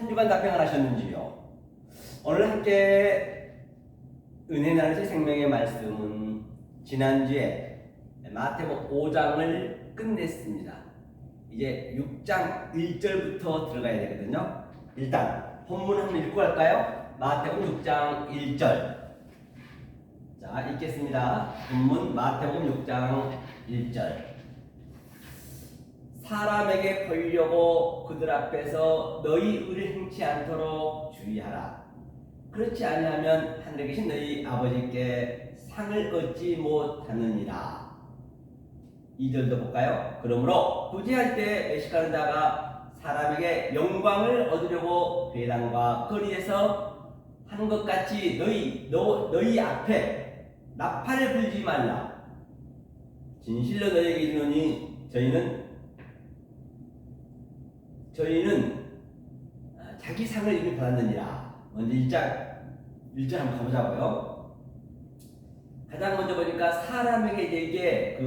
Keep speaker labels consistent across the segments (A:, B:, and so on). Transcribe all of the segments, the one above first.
A: 한 주간 답변을 하셨는지요? 오늘 함께 은혜 나누실 생명의 말씀은 지난주에 마태복음 5장을 끝냈습니다. 이제 6장 1절부터 들어가야 되거든요. 일단 본문 한번 읽고 갈까요? 마태복음 6장 1절. 자, 읽겠습니다. 본문 마태복음 6장 1절. 사람에게 보이려고 그들 앞에서 너희 의를 행치 않도록 주의하라. 그렇지 아니하면 하늘에 계신 너희 아버지께 상을 얻지 못하느니라. 2절도 볼까요? 그러므로 구제할 때 외식하는 자가 사람에게 영광을 얻으려고 회당과 거리에서 하는 것 같이 너희 앞에 나팔을 불지 말라. 진실로 너희에게 이르노니 저희는 자기 상을 이미 받았느니라. 먼저 1절 한번 가보자고요. 가장 먼저 보니까 사람에게 이게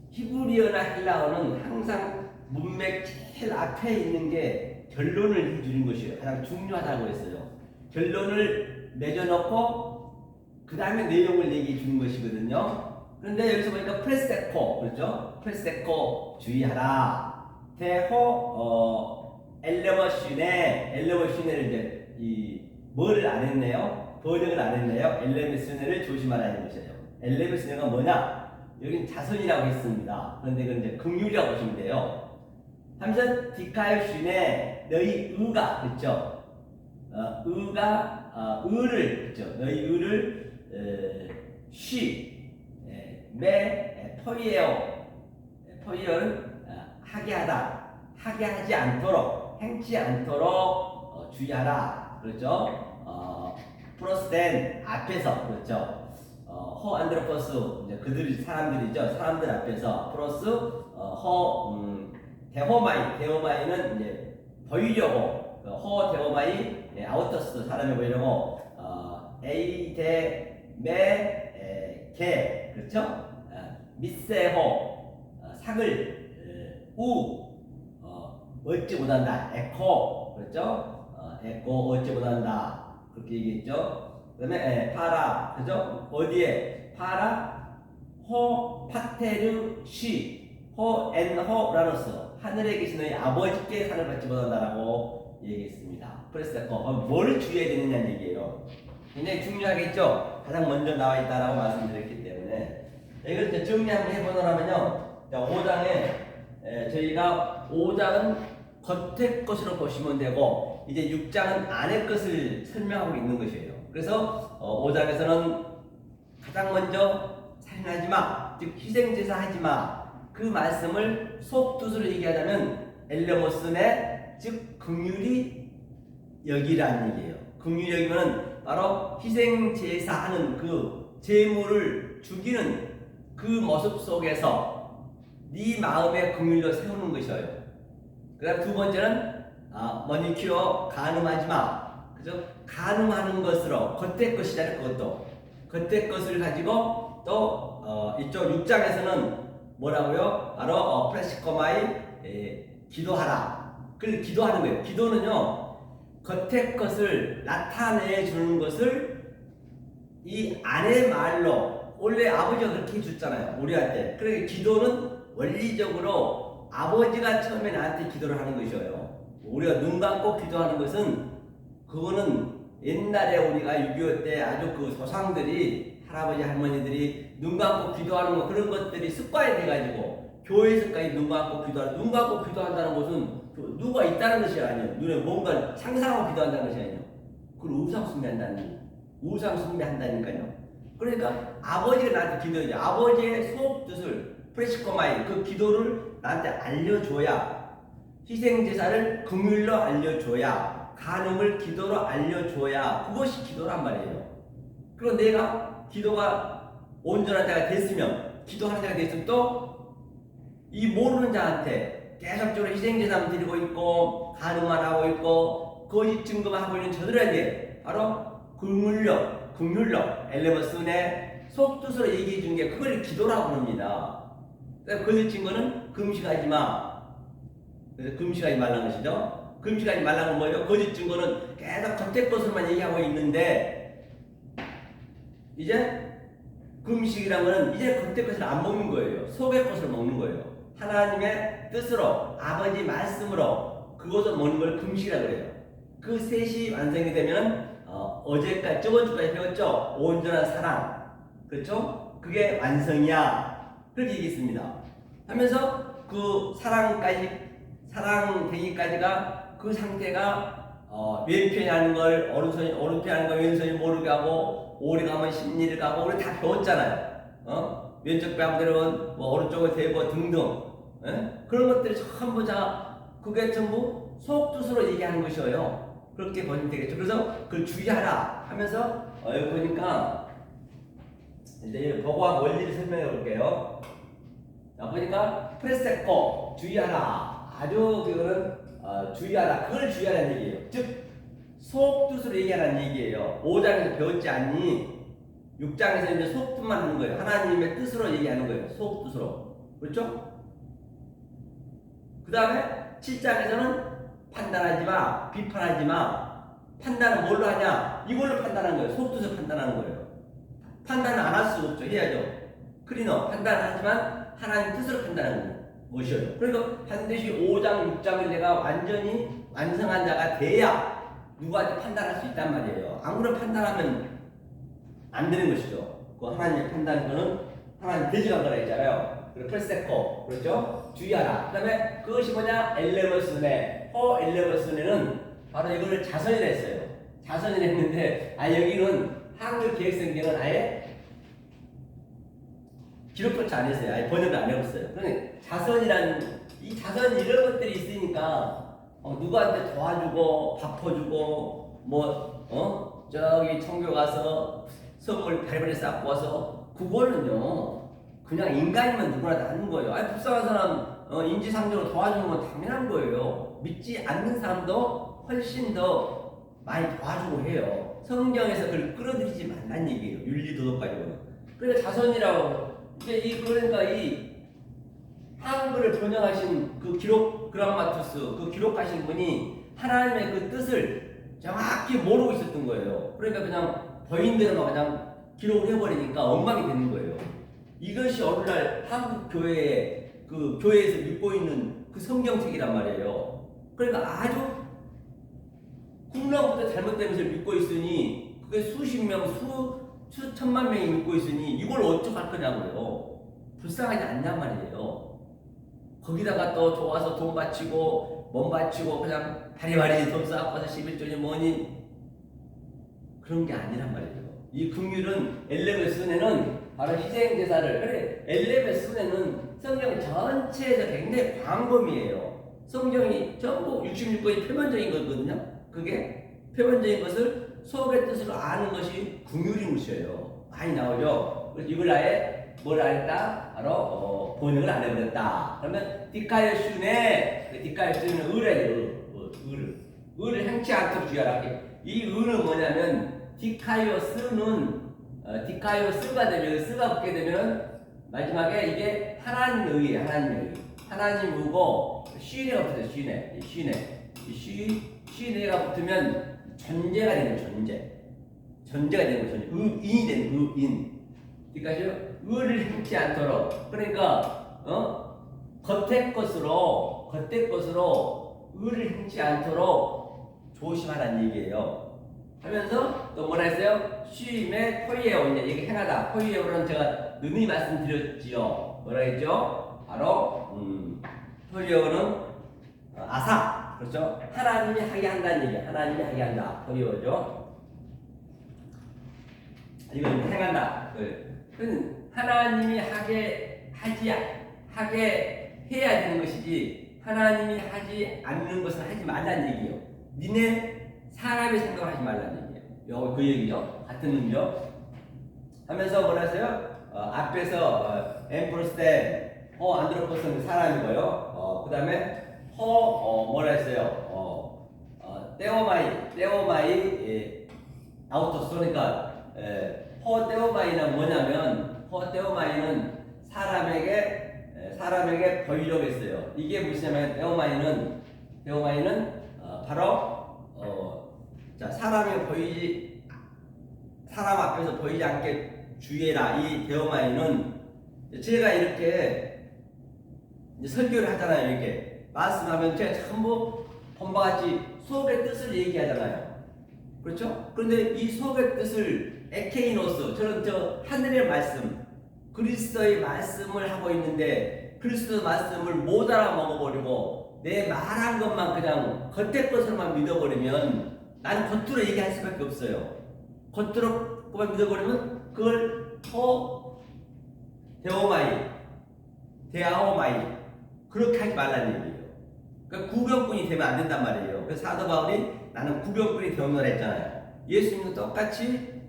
A: 히브리어나 헬라어는 항상 문맥 제일 앞에 있는 게 결론을 해주는 것이에요. 가장 중요하다고 했어요. 결론을 맺어놓고 그 다음에 내용을 얘기해 주는 것이거든요. 그런데 여기서 보니까 프레세코, 그렇죠? 프레세코 주의하라. 엘레머시네를 이제 뭐를 안 했네요. 번역을 안 했네요. 엘레머시네를 조심하라는 것이에요. 엘레머시네가 뭐냐? 여긴 자선이라고 했습니다. 그런데 그건 이제 긍휼이라고 보시면 돼요. 하면서 디카이슈네 너희 의가, 그렇죠? 의를, 그렇죠? 너희 의를 포이에어를 하게 하지 않도록, 행치 않도록 주의하라. 그렇죠? 프로스덴 앞에서, 그렇죠? 호안드로포스, 이제 그들이 사람들이죠. 사람들 앞에서 프로스 데호마이는 이제 보이려고, 데호마이 아우터스 사람이 보이려고 에이데메게, 그렇죠? 미세호 상을 얻지 못한다. 에코, 그렇죠? 에코 얻지 못한다. 그렇게 얘기했죠. 그 다음에 파라, 그죠? 어디에? 파라 호 파테르 호 엔호라노스 하늘에 계신 너희 아버지께 상을 받지 못한다라고 얘기했습니다. 프레스코 뭘 주의해야 되느냐는 얘기예요. 굉장히 중요하겠죠. 가장 먼저 나와 있다라고 말씀드렸기 때문에 이걸 이제 정리 한번 해보자면요. 5장에 저희가 5장은 겉의 것으로 보시면 되고 이제 6장은 안의 것을 설명하고 있는 것이에요. 그래서 5장에서는 가장 먼저 살인하지 마, 즉 희생제사 하지 마. 그 말씀을 속뜻으로 얘기하자면 엘레모스네, 즉 긍휼히 여기라는 얘기예요. 긍휼히 여기면 바로 희생제사하는 그 제물을 죽이는 그 모습 속에서 네 마음의 긍휼로 세우는 것이에요. 그 다음 두 번째는 머니큐어 간음하지 마. 그죠? 간음하는 것으로 겉의 것이잖아요. 그것도 겉의 것을 가지고 또 이쪽 6장에서는 뭐라고요? 바로 프레시코마이 기도하라. 그걸 기도하는 거예요. 기도는요 겉의 것을 나타내 주는 것을 이 안의 말로 원래 아버지가 그렇게 해줬잖아요. 우리한테. 그러니까 기도는 원리적으로 아버지가 처음에 나한테 기도를 하는 것이에요. 우리가 눈 감고 기도하는 것은 그거는 옛날에 우리가 6.25 때 아주 그 조상들이 할아버지 할머니들이 눈 감고 기도하는 거 그런 것들이 습관이 돼가지고 교회에서까지 눈 감고 기도한다는 것은 누가 있다는 것이 아니에요. 눈에 뭔가 상상하고 기도한다는 것이 아니에요. 그걸 우상 숭배한다니까요. 그러니까 아버지가 나한테 기도해줘. 아버지의 속 뜻을 프레시코마이 그 기도를 나한테 알려줘야 희생제사를 긍휼로 알려줘야 간음을 기도로 알려줘야 그것이 기도란 말이에요. 그리고 내가 기도가 온전한 자가 됐으면 기도하는 자가 됐으면 또 이 모르는 자한테 계속적으로 희생제사만 드리고 있고 간음만 하고 있고 거짓 증거만 하고 있는 저들에게 바로 긍휼로 엘레머스네 속뜻으로 얘기해 준 게 그걸 기도라고 합니다. 거짓 증거는 금식하지 마. 그래서 금식하지 말라는 것이죠. 금식하지 말라는 건 뭐예요? 거짓 증거는 계속 겉의 것으로만 얘기하고 있는데 이제 금식이란 거는 이제 겉의 것을 안 먹는 거예요. 속의 것을 먹는 거예요. 하나님의 뜻으로 아버지 말씀으로 그것을 먹는 걸 금식이라고 그래요. 그 셋이 완성이 되면 어제까지 저번 주까지 배웠죠. 온전한 사랑, 그렇죠? 그게 완성이야. 그렇게 얘기했습니다. 하면서 그 사랑 되기까지가 그 상태가 왼편이 하는 걸 오른편이 하는 걸 왼손이 모르게 하고 오래 가면 심리를 가고 우리 다 배웠잖아요. 왼쪽 뺨들은 뭐 오른쪽을 대고 등등 그런 것들이 전부 다 그게 전부 속뜻으로 얘기하는 것이에요. 그렇게 보시면 되겠죠. 그래서 그걸 주의하라 하면서 여기 보니까 이제 보고한 원리를 설명해 볼게요. 자, 보니까 프레세코 주의하라. 아주 그거는 주의하라. 그걸 주의하라는 얘기예요. 즉 속뜻으로 얘기하라는 얘기예요. 5장에서 배웠지 않니? 6장에서 이제 속뜻만 하는 거예요. 하나님의 뜻으로 얘기하는 거예요. 속뜻으로. 그렇죠? 그 다음에 7장에서는 판단하지 마, 비판하지 마. 판단은 뭘로 하냐? 이걸로 판단하는 거예요. 속뜻을 판단하는 거예요. 판단은 안 할 수 없죠. 해야죠. 클리너 판단을 하지만 하나님 뜻으로 판단하는 것이에요. 그러니까 반드시 5장, 6장을 내가 완전히 완성한 자가 돼야 누구한테 판단할 수 있단 말이에요. 아무런 판단하면 안 되는 것이죠. 그 하나님의 판단은 거는 하나님 대지간 거라 했잖아요. 그리고 프레세코, 그렇죠? 주의하라. 그 다음에 그것이 뭐냐? 엘레버스네. 엘레버스네는 바로 이거를 자선이라 했어요. 자선이라 했는데, 여기는 한글 기획성경은 아예 기록조차 안 했어요. 아예 번역을 안 해봤어요. 그러니까 이 자선 이런 것들이 있으니까, 누구한테 도와주고, 바꿔주고, 저기 청교 가서 선물 발발해 쌓고 와서, 그거는요, 그냥 인간이면 누구나 다 하는 거예요. 불쌍한 사람 인지상정으로 도와주는 건 당연한 거예요. 믿지 않는 사람도 훨씬 더 많이 도와주고 해요. 성경에서 그걸 끌어들이지 말란 얘기예요. 윤리도덕 가지고는. 그러니까 자선이라고 그러니까 이 한글을 번역하신 그 그라마투스 그 기록하신 분이 하나님의 그 뜻을 정확히 모르고 있었던 거예요. 그러니까 그냥 버인대로만 그냥 기록을 해버리니까 엉망이 되는 거예요. 이것이 오늘날 한국 교회에 그 교회에서 믿고 있는 그 성경책이란 말이에요. 그러니까 아주 콩나물부터 잘못된 것을 믿고 있으니 그게 수십 명, 수천만 명이 믿고 있으니 이걸 어떡할 거냐고요. 불쌍하지 않냔 말이에요. 거기다가 또 좋아서 돈 바치고 몸 바치고 그냥 다리마리 돈 쌓아서 11조니 뭐니 그런 게 아니란 말이에요. 이 긍휼은 엘레베스네는 바로 희생제사를 그래 엘레베스네는 성경 전체에서 굉장히 광범위해요. 성경이 전부 66권이 표면적인 거거든요. 그게 표면적인 것을 속의 뜻으로 아는 것이 긍휼인 것이에요. 많이 나오죠. 그래서 이걸 아예 뭘 했다? 바로 번역을 안 해버렸다. 그러면 디카이오슈네 디카이오슈는 의래요. 의를 행치 않도록 주의하라. 이 의는 뭐냐면 디카이오스가 되면 스가 붙게 되면 마지막에 이게 하나님의 의예요. 하나님 의고 쉬네가 붙어요. 쉬네가 붙으면 전제가 되는 전제가 되는 거죠. 의인이 되는 의인. 그러니까 의를 행치 않도록 그러니까 겉의 것으로 의를 행치 않도록 조심하라는 얘기예요. 하면서 또 뭐라 했어요? 쉼의 포이에오 이게 행하다. 포이에오는 제가 누누이 말씀드렸지요. 뭐라 했죠? 바로 포이에오는 아사 그렇죠? 하나님이 하게 한다는 얘기예요. 하나님이 하게 한다. 포이에오죠. 이건 행한다. 하나님이 하게 해야 되는 것이지 하나님이 하지 않는 것은 하지 말라는 얘기예요. 니네 사람의 생각을 하지 말라는 얘기예요. 그 얘기죠. 같은 의미죠. 하면서 뭐라 했어요? 앞에서 엠프로스테 안드로포스는 사람이고요. 그 다음에 뭐라 했어요? 떼오마이 아우토스 그러니까 떼오마이는 뭐냐면 떼오마이는 사람에게 보이려고 했어요. 이게 무엇이냐면 떼오마이는 바로 자, 사람 앞에서 보이지 않게 주의해라. 이 데오마이는 제가 이렇게 이제 설교를 하잖아요. 이렇게 말씀하면 제가 전부 본바 같이 수업의 뜻을 얘기하잖아요. 그렇죠? 그런데 이 수업의 뜻을 에케이노스, 저는 하늘의 말씀, 그리스도의 말씀을 하고 있는데 그리스도의 말씀을 못 알아먹어버리고 내 말한 것만 그냥 겉에 것을만 믿어버리면 나는 겉으로 얘기할 수밖에 없어요. 겉으로 그만 믿어버리면 그걸 데아오마이 그렇게 하지 말라는 얘기예요. 그러니까 구병꾼이 되면 안 된단 말이에요. 그래서 사도 바울이 나는 구병꾼이 되었노라 했잖아요. 예수님도 똑같이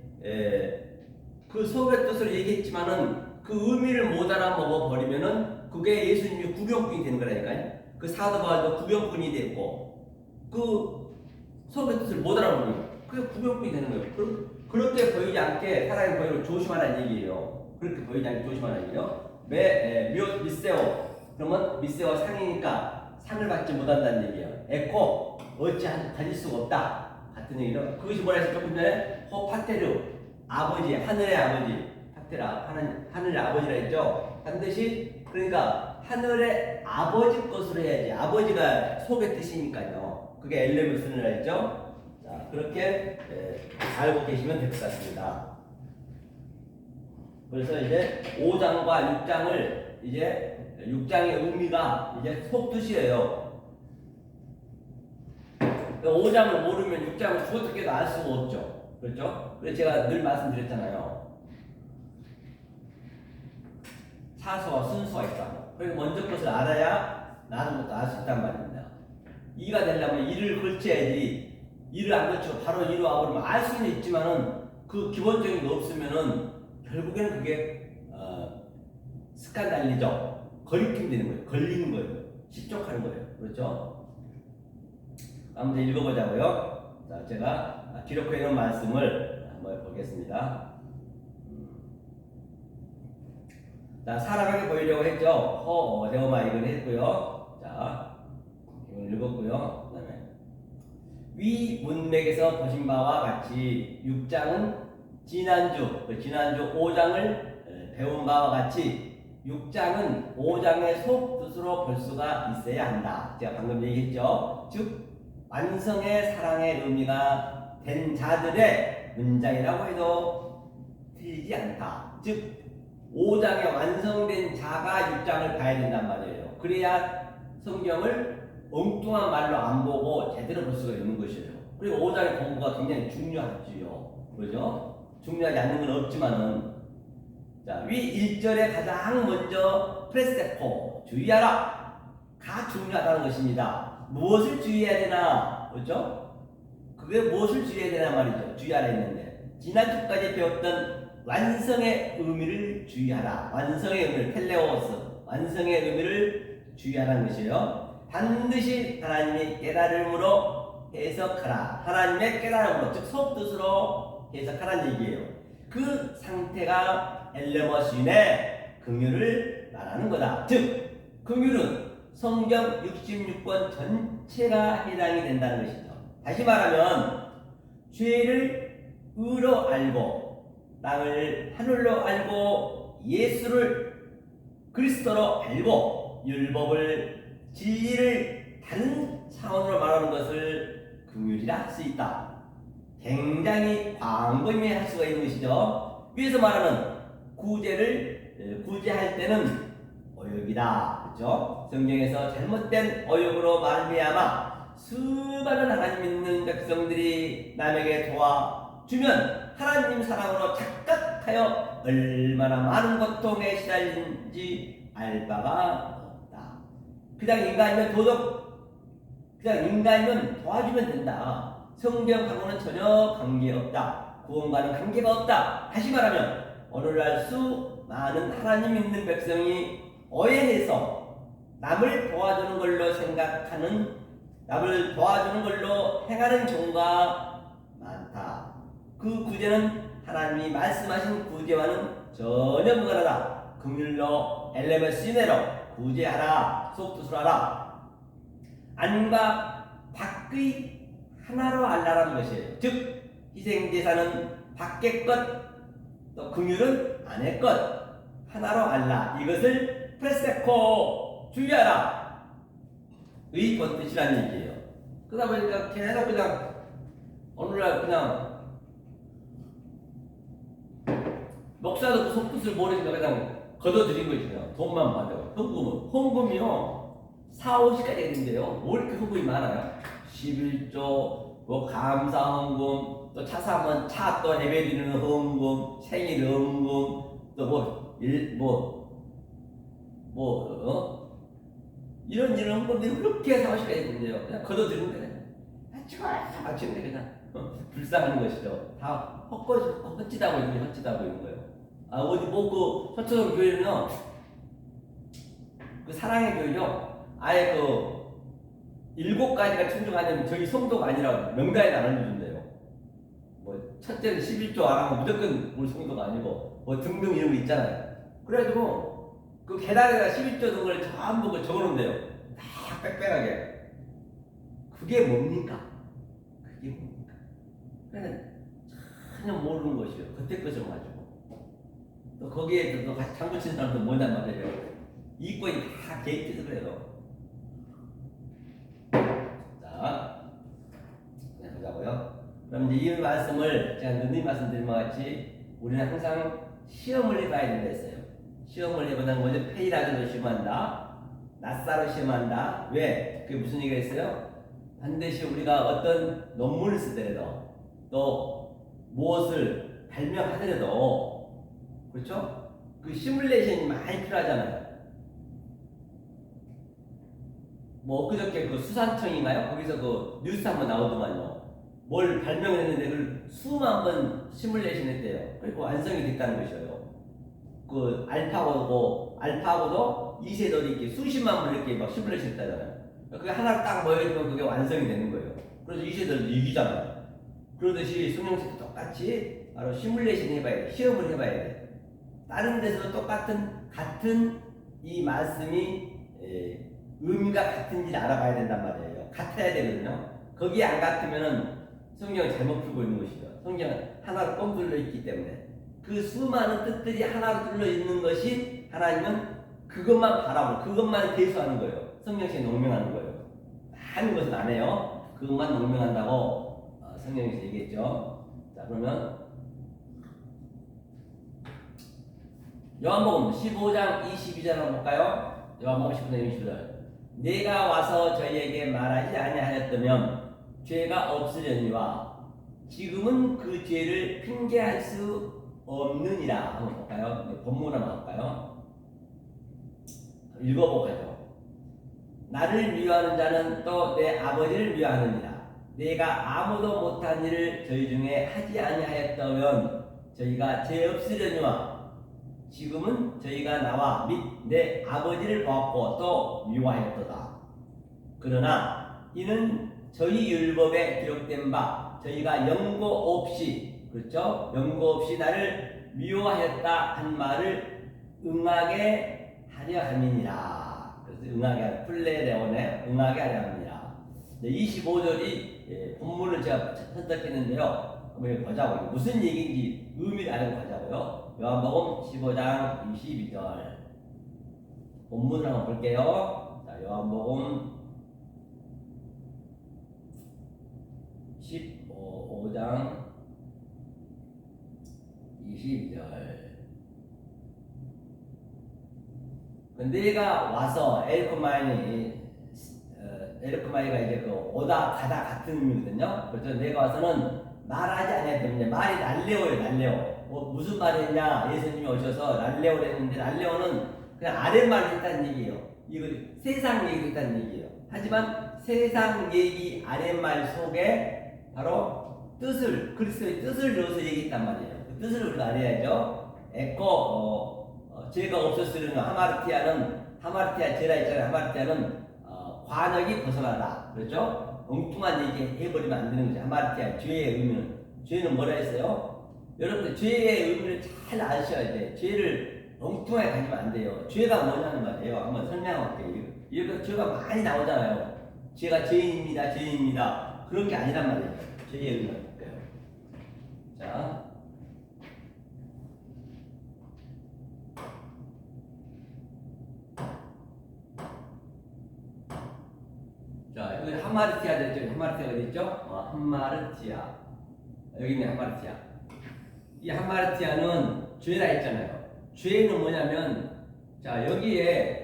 A: 그 속의 뜻을 얘기했지만은 그 의미를 못 알아먹어 버리면은 그게 예수님이 구병꾼이 되는 거라니까요. 그 사도 바울도 구병꾼이 됐고 그 속의 뜻을 못 알아먹으면 그게 구병꾼이 되는 거예요. 그렇게 보이지 않게 사람이 보이는 조심하라는 얘기예요. 그렇게 보이지 않게 조심하라는 얘기예요. 미세오 그러면 미세오 상이니까 상을 받지 못한다는 얘기예요. 에코 어찌 가질 수가 없다 같은 얘기죠. 그것이 뭐라 해서 조금 전에 호파테르 아버지 하늘의 아버지 파테라 하늘의 아버지라 했죠. 반드시 그러니까 하늘의 아버지 것으로 해야지. 아버지가 속의 뜻이니까요. 그게 엘레무스라 했죠. 자 그렇게 알고 계시면 될 것 같습니다. 그래서 이제 5장과 6장을 이제 6장의 의미가 이제 속뜻이에요. 5장을 모르면 6장을 죽어도 깨도 알 수가 없죠. 그렇죠? 그래서 제가 늘 말씀드렸잖아요. 사서와 순서가 있다고. 그래서 먼저 것을 알아야 나는 것도 알 수 있단 말입니다. 이가 되려면 이를 걸쳐야지. 이를 안 걸치고 바로 이로 와버리면 알 수는 있지만은 그 기본적인 게 없으면은 결국에는 그게 스칸달리죠. 거리낌 되는 거예요. 걸리는 거예요. 실족하는 거예요. 그렇죠? 한번 읽어보자고요. 자, 제가 기록해 놓은 말씀을 한번 보겠습니다. 자, 사람에게 보이려고 했죠. 데오마 이걸 했고요. 자, 이걸 읽었고요. 그 다음에 위 문맥에서 보신 바와 같이 6장은 지난주 5장을 배운 바와 같이 6장은 5장의 속뜻으로 볼 수가 있어야 한다. 제가 방금 얘기했죠. 즉 완성의 사랑의 의미가 된 자들의 문장이라고 해도 틀리지 않다. 즉 5장에 완성된 자가 6장을 봐야 된단 말이에요. 그래야 성경을 엉뚱한 말로 안 보고 제대로 볼 수가 있는 것이에요. 그리고 5장의 공부가 굉장히 중요하지요. 그죠? 중요하지 않는 건 없지만은 자, 위 1절에 가장 먼저 프레세포 주의하라 가 중요하다는 것입니다. 무엇을 주의해야 되나? 그렇죠? 그게 무엇을 주의해야 되나 말이죠. 주의하라 했는데 지난주까지 배웠던 완성의 의미를 주의하라. 완성의 의미를 텔레오스 완성의 의미를 주의하라는 것이에요. 반드시 하나님이 깨달음으로 해석하라. 하나님의 깨달음으로 즉 속뜻으로 해석하라는 얘기예요. 그 상태가 엘레머신의 긍휼을 말하는 거다. 즉 긍휼은 성경 66권 전체가 해당이 된다는 것이죠. 다시 말하면 죄를 의로 알고 땅을 하늘로 알고 예수를 그리스도로 알고 율법을 진리를 다른 차원으로 말하는 것을 긍휼이라 할 수 있다. 굉장히 광범위할 수가 있는 것이죠. 위에서 말하는 구제할 때는 어역이다. 그렇죠? 성경에서 잘못된 어역으로 말미암아 수많은 하나님 믿는 백성들이 남에게 도와주면 하나님 사랑으로 착각하여 얼마나 많은 고통에 시달린지 알 바가 없다. 그냥 인간이면 도와주면 된다. 성경하고는 전혀 관계없다. 구원과는 관계가 없다. 다시 말하면 오늘날 수많은 하나님 믿는 백성이 오해해서 남을 도와주는 걸로 생각하는 남을 도와주는 걸로 행하는 경우가 많다. 그 구제는 하나님이 말씀하신 구제와는 전혀 무관하다. 긍휼로 엘레메시네로 구제하라. 속뜻으로 하라. 안과 밖 각의 하나로 알라라는 것이에요. 즉 희생제사는 밖의 것, 또 긍휼은 안의 것 하나로 알라. 이것을 프레세코 주의하라 의 본뜻이라는 얘기예요. 그러다 보니까 계속 그냥 오늘날 그냥 목사도 그 속뜻을 모르니까 그냥 걷어들인 거죠. 돈만 받아. 헌금이요 4, 50까지 했는데요. 왜 이렇게 헌금이 많아요? 11조, 뭐 감사 헌금, 또 차 사면 차 또 예배드리는 헌금, 생일 헌금, 또 이런 헌금들이 그렇게 4, 50까지 했는데요. 그냥 걷어들인 거예요. 마치는 게 그냥 불쌍한 것이죠. 다 헛짓하고 있는 거예요. 어디 그 서초동 교회는요, 그 사랑의 교회요, 아예 그 7가지가 충족하면 저희 성도가 아니라 명단에 안 알려준대요. 뭐 첫째는 11조 안 하면 무조건 우리 성도가 아니고 뭐 등등 이런 거 있잖아요. 그래가지고 그 계단에다 11조 등을 전부 적어놓는데요. 다 빽빽하게. 그게 뭡니까? 그냥 전혀 모르는 것이요. 그때 것을 가지고. 또 거기에 또 같이 장구 치는 사람도 뭐냔 말이에요. 이권이 다 개입돼서 그래요. 자, 그냥 보자고요. 그럼 이제 이 말씀을 제가 늘 말씀드린 것 같이 우리는 항상 시험을 해봐야 된다 했어요. 시험을 해보자는 거죠. 페이라드로 시험한다. 낫사로 시험한다. 왜? 그게 무슨 얘기가 있어요? 반드시 우리가 어떤 논문을 쓰더라도 또 무엇을 발명하더라도 그렇죠? 그 시뮬레이션이 많이 필요하잖아요. 뭐 엊그저께 그 수산청인가요? 거기서 그 뉴스 한번 나오더만요. 뭘 발명했는데 그걸 수만 번 시뮬레이션 했대요. 그리고 완성이 됐다는 것이에요. 그 알파고도 2세돌이 이렇게 수십만 번 이렇게 막 시뮬레이션 했다잖아요. 그게 하나 딱 모여있으면 그게 완성이 되는 거예요. 그래서 2세돌 이기잖아요. 그러듯이 성령식도 똑같이 바로 시뮬레이션 해봐야 돼. 시험을 해봐야 돼. 다른 데서도 같은 이 말씀이 의미가 같은지를 알아봐야 된단 말이에요. 같아야 되거든요. 거기에 안 같으면은 성경을 잘못 풀고 있는 것이죠. 성경은 하나로 뻥 뚫려 있기 때문에 그 수많은 뜻들이 하나로 뚫려 있는 것이 하나님은 그것만 바라보고 그것만 대수하는 거예요. 성경에 농명하는 거예요. 많은 것은 안 해요. 그것만 농명한다고 성경에서 얘기했죠. 자, 그러면 요한복음 15장 22절 한번 볼까요? 요한복음 15장 22절. 내가 와서 저희에게 말하지 아니하였다면 죄가 없으려니와 지금은 그 죄를 핑계할 수 없느니라. 한번 볼까요? 본문 한번 볼까요? 읽어보가죠. 나를 미워하는 자는 또 내 아버지를 미워하느니라. 내가 아무도 못한 일을 저희 중에 하지 아니하였다면 저희가 죄 없으려니와 지금은 저희가 나와 및 내 아버지를 보았고 또 미워하였도다. 그러나 이는 저희 율법에 기록된 바 저희가 연고 없이 그렇죠? 연고 없이 나를 미워하였다 한 말을 응하게 하려 함이니라. 그래서 응하게 플레레온에 응하게 하려 함이니라. 25절이 본문을 제가 선택했는데요. 한번 보자고요. 무슨 얘기인지 의미를 알고 가자고요. 요한복음 15장 22절 본문을 한번 볼게요. 자, 요한복음 15장 22절. 내가 와서 에르크마이가 이제 그 오다 가다 같은 의미거든요. 그래서 내가 와서는 말하지 않았기 말이 날레오예요. 무슨 말이 했냐? 예수님이 오셔서 날레오를 했는데 날레오는 그냥 아랫말을 했다는 얘기예요. 이거 세상 얘기를 했다는 얘기예요. 하지만 세상 얘기 아랫말 속에 바로 그리스도의 뜻을 넣어서 얘기했단 말이에요. 그 뜻을 우리가 알아야죠. 죄가 없었으려는 하마르티아 제라 있잖아요. 하마르티아는 관역이 벗어나다. 그렇죠? 엉뚱한 얘기 해버리면 안 되는 거죠. 하마르티아 죄의 의미는. 죄는 뭐라 했어요? 여러분들 죄의 의미를 잘 아셔야 돼. 죄를 엉뚱하게 가지면 안 돼요. 죄가 뭐냐는 말이에요. 한번 설명할게요. 이렇게 죄가 많이 나오잖아요. 제가 죄인입니다. 죄인입니다. 그런 게 아니란 말이에요. 죄의 의미는 볼게요. 자. 자, 여기 하마르티아 됐죠? 하마르티아가 됐죠? 하마르티아. 여기 있네, 하마르티아. 이 하마르티아는 죄라 했잖아요. 죄는 뭐냐면, 자, 여기에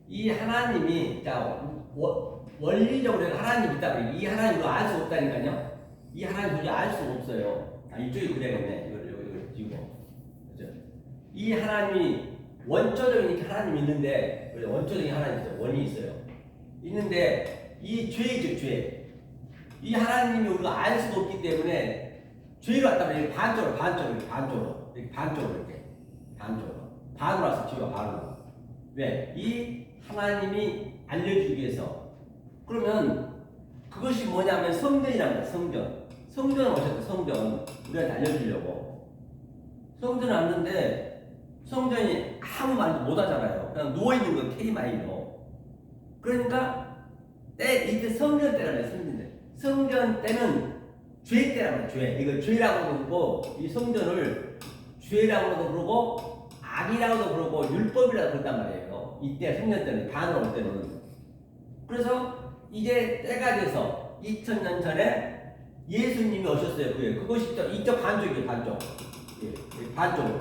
A: 이 하나님이, 자, 원리적으로 하나님 있다. 이 하나님을 알 수 없다니까요. 이 하나님 도저히 알 수가 없어요. 이쪽이 그래야겠네. 이걸 지우고. 그죠? 이 하나님이 원초적인 하나님이 있는데, 원초적인 하나님이 있어요. 원이 있어요. 있는데, 이 죄이죠, 죄. 이 하나님이 우리가 알 수가 없기 때문에 죄로 왔다면 이렇게 반쪽으로 반으로 와서 죄가 반으로. 왜? 이 하나님이 알려주기 위해서. 그러면 그것이 뭐냐면 성전이란 거야, 성전. 성전을 오셨다, 성전. 우리한테 알려주려고. 성전을 왔는데 성전이 아무 말도 못 하잖아요. 그냥 누워있는 건 테리마이로. 그러니까 이때 성전 때라며, 성전 때. 성전 때는 죄 때라며, 죄. 이걸 죄라고도 부르고, 이 성전을 죄라고도 부르고, 악이라고도 부르고, 율법이라고 부른단 말이에요. 이때 성전 때는, 반으로 올 때는. 그래서 이제 때가 돼서 2000년 전에 예수님이 오셨어요. 그것이 이쪽 반쪽이에요, 반쪽. 예, 반쪽으로.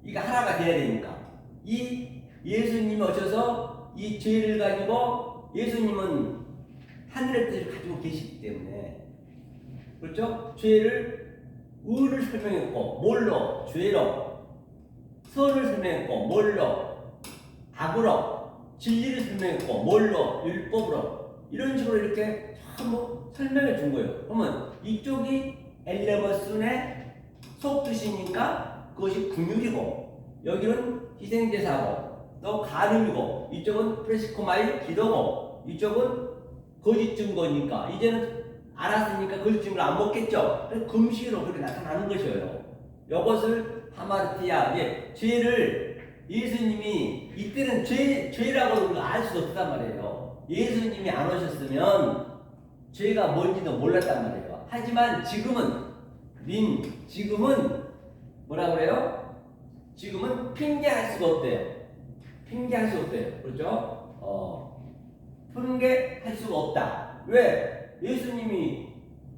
A: 이게 하나가 돼야 되니까. 이 예수님이 오셔서 이 죄를 가지고, 예수님은 하늘의 뜻을 가지고 계시기 때문에, 그렇죠? 죄를, 의를 설명했고 뭘로? 죄로. 선을 설명했고 뭘로? 악으로. 진리를 설명했고 뭘로? 율법으로. 이런 식으로 이렇게 전부 설명해 준 거예요. 그러면 이쪽이 엘레버슨의 속뜻이니까 그것이 긍휼이고, 여기는 희생제사고 또 간음이고, 이쪽은 프레시코마의 기도고, 이쪽은 거짓 증거니까, 이제는 알았으니까 거짓 증거를 안 먹겠죠. 금식으로 그렇게 나타나는 것이에요. 이것을 하마르티아, 이제 죄를 예수님이, 이때는 죄라고 알 수 없단 말이에요. 예수님이 안 오셨으면 죄가 뭔지도 몰랐단 말이에요. 하지만 지금은 뭐라 그래요? 지금은 핑계할 수가 없대요. 핑계할 수 없대요. 그렇죠? 핑계할 수가 없다. 왜? 예수님이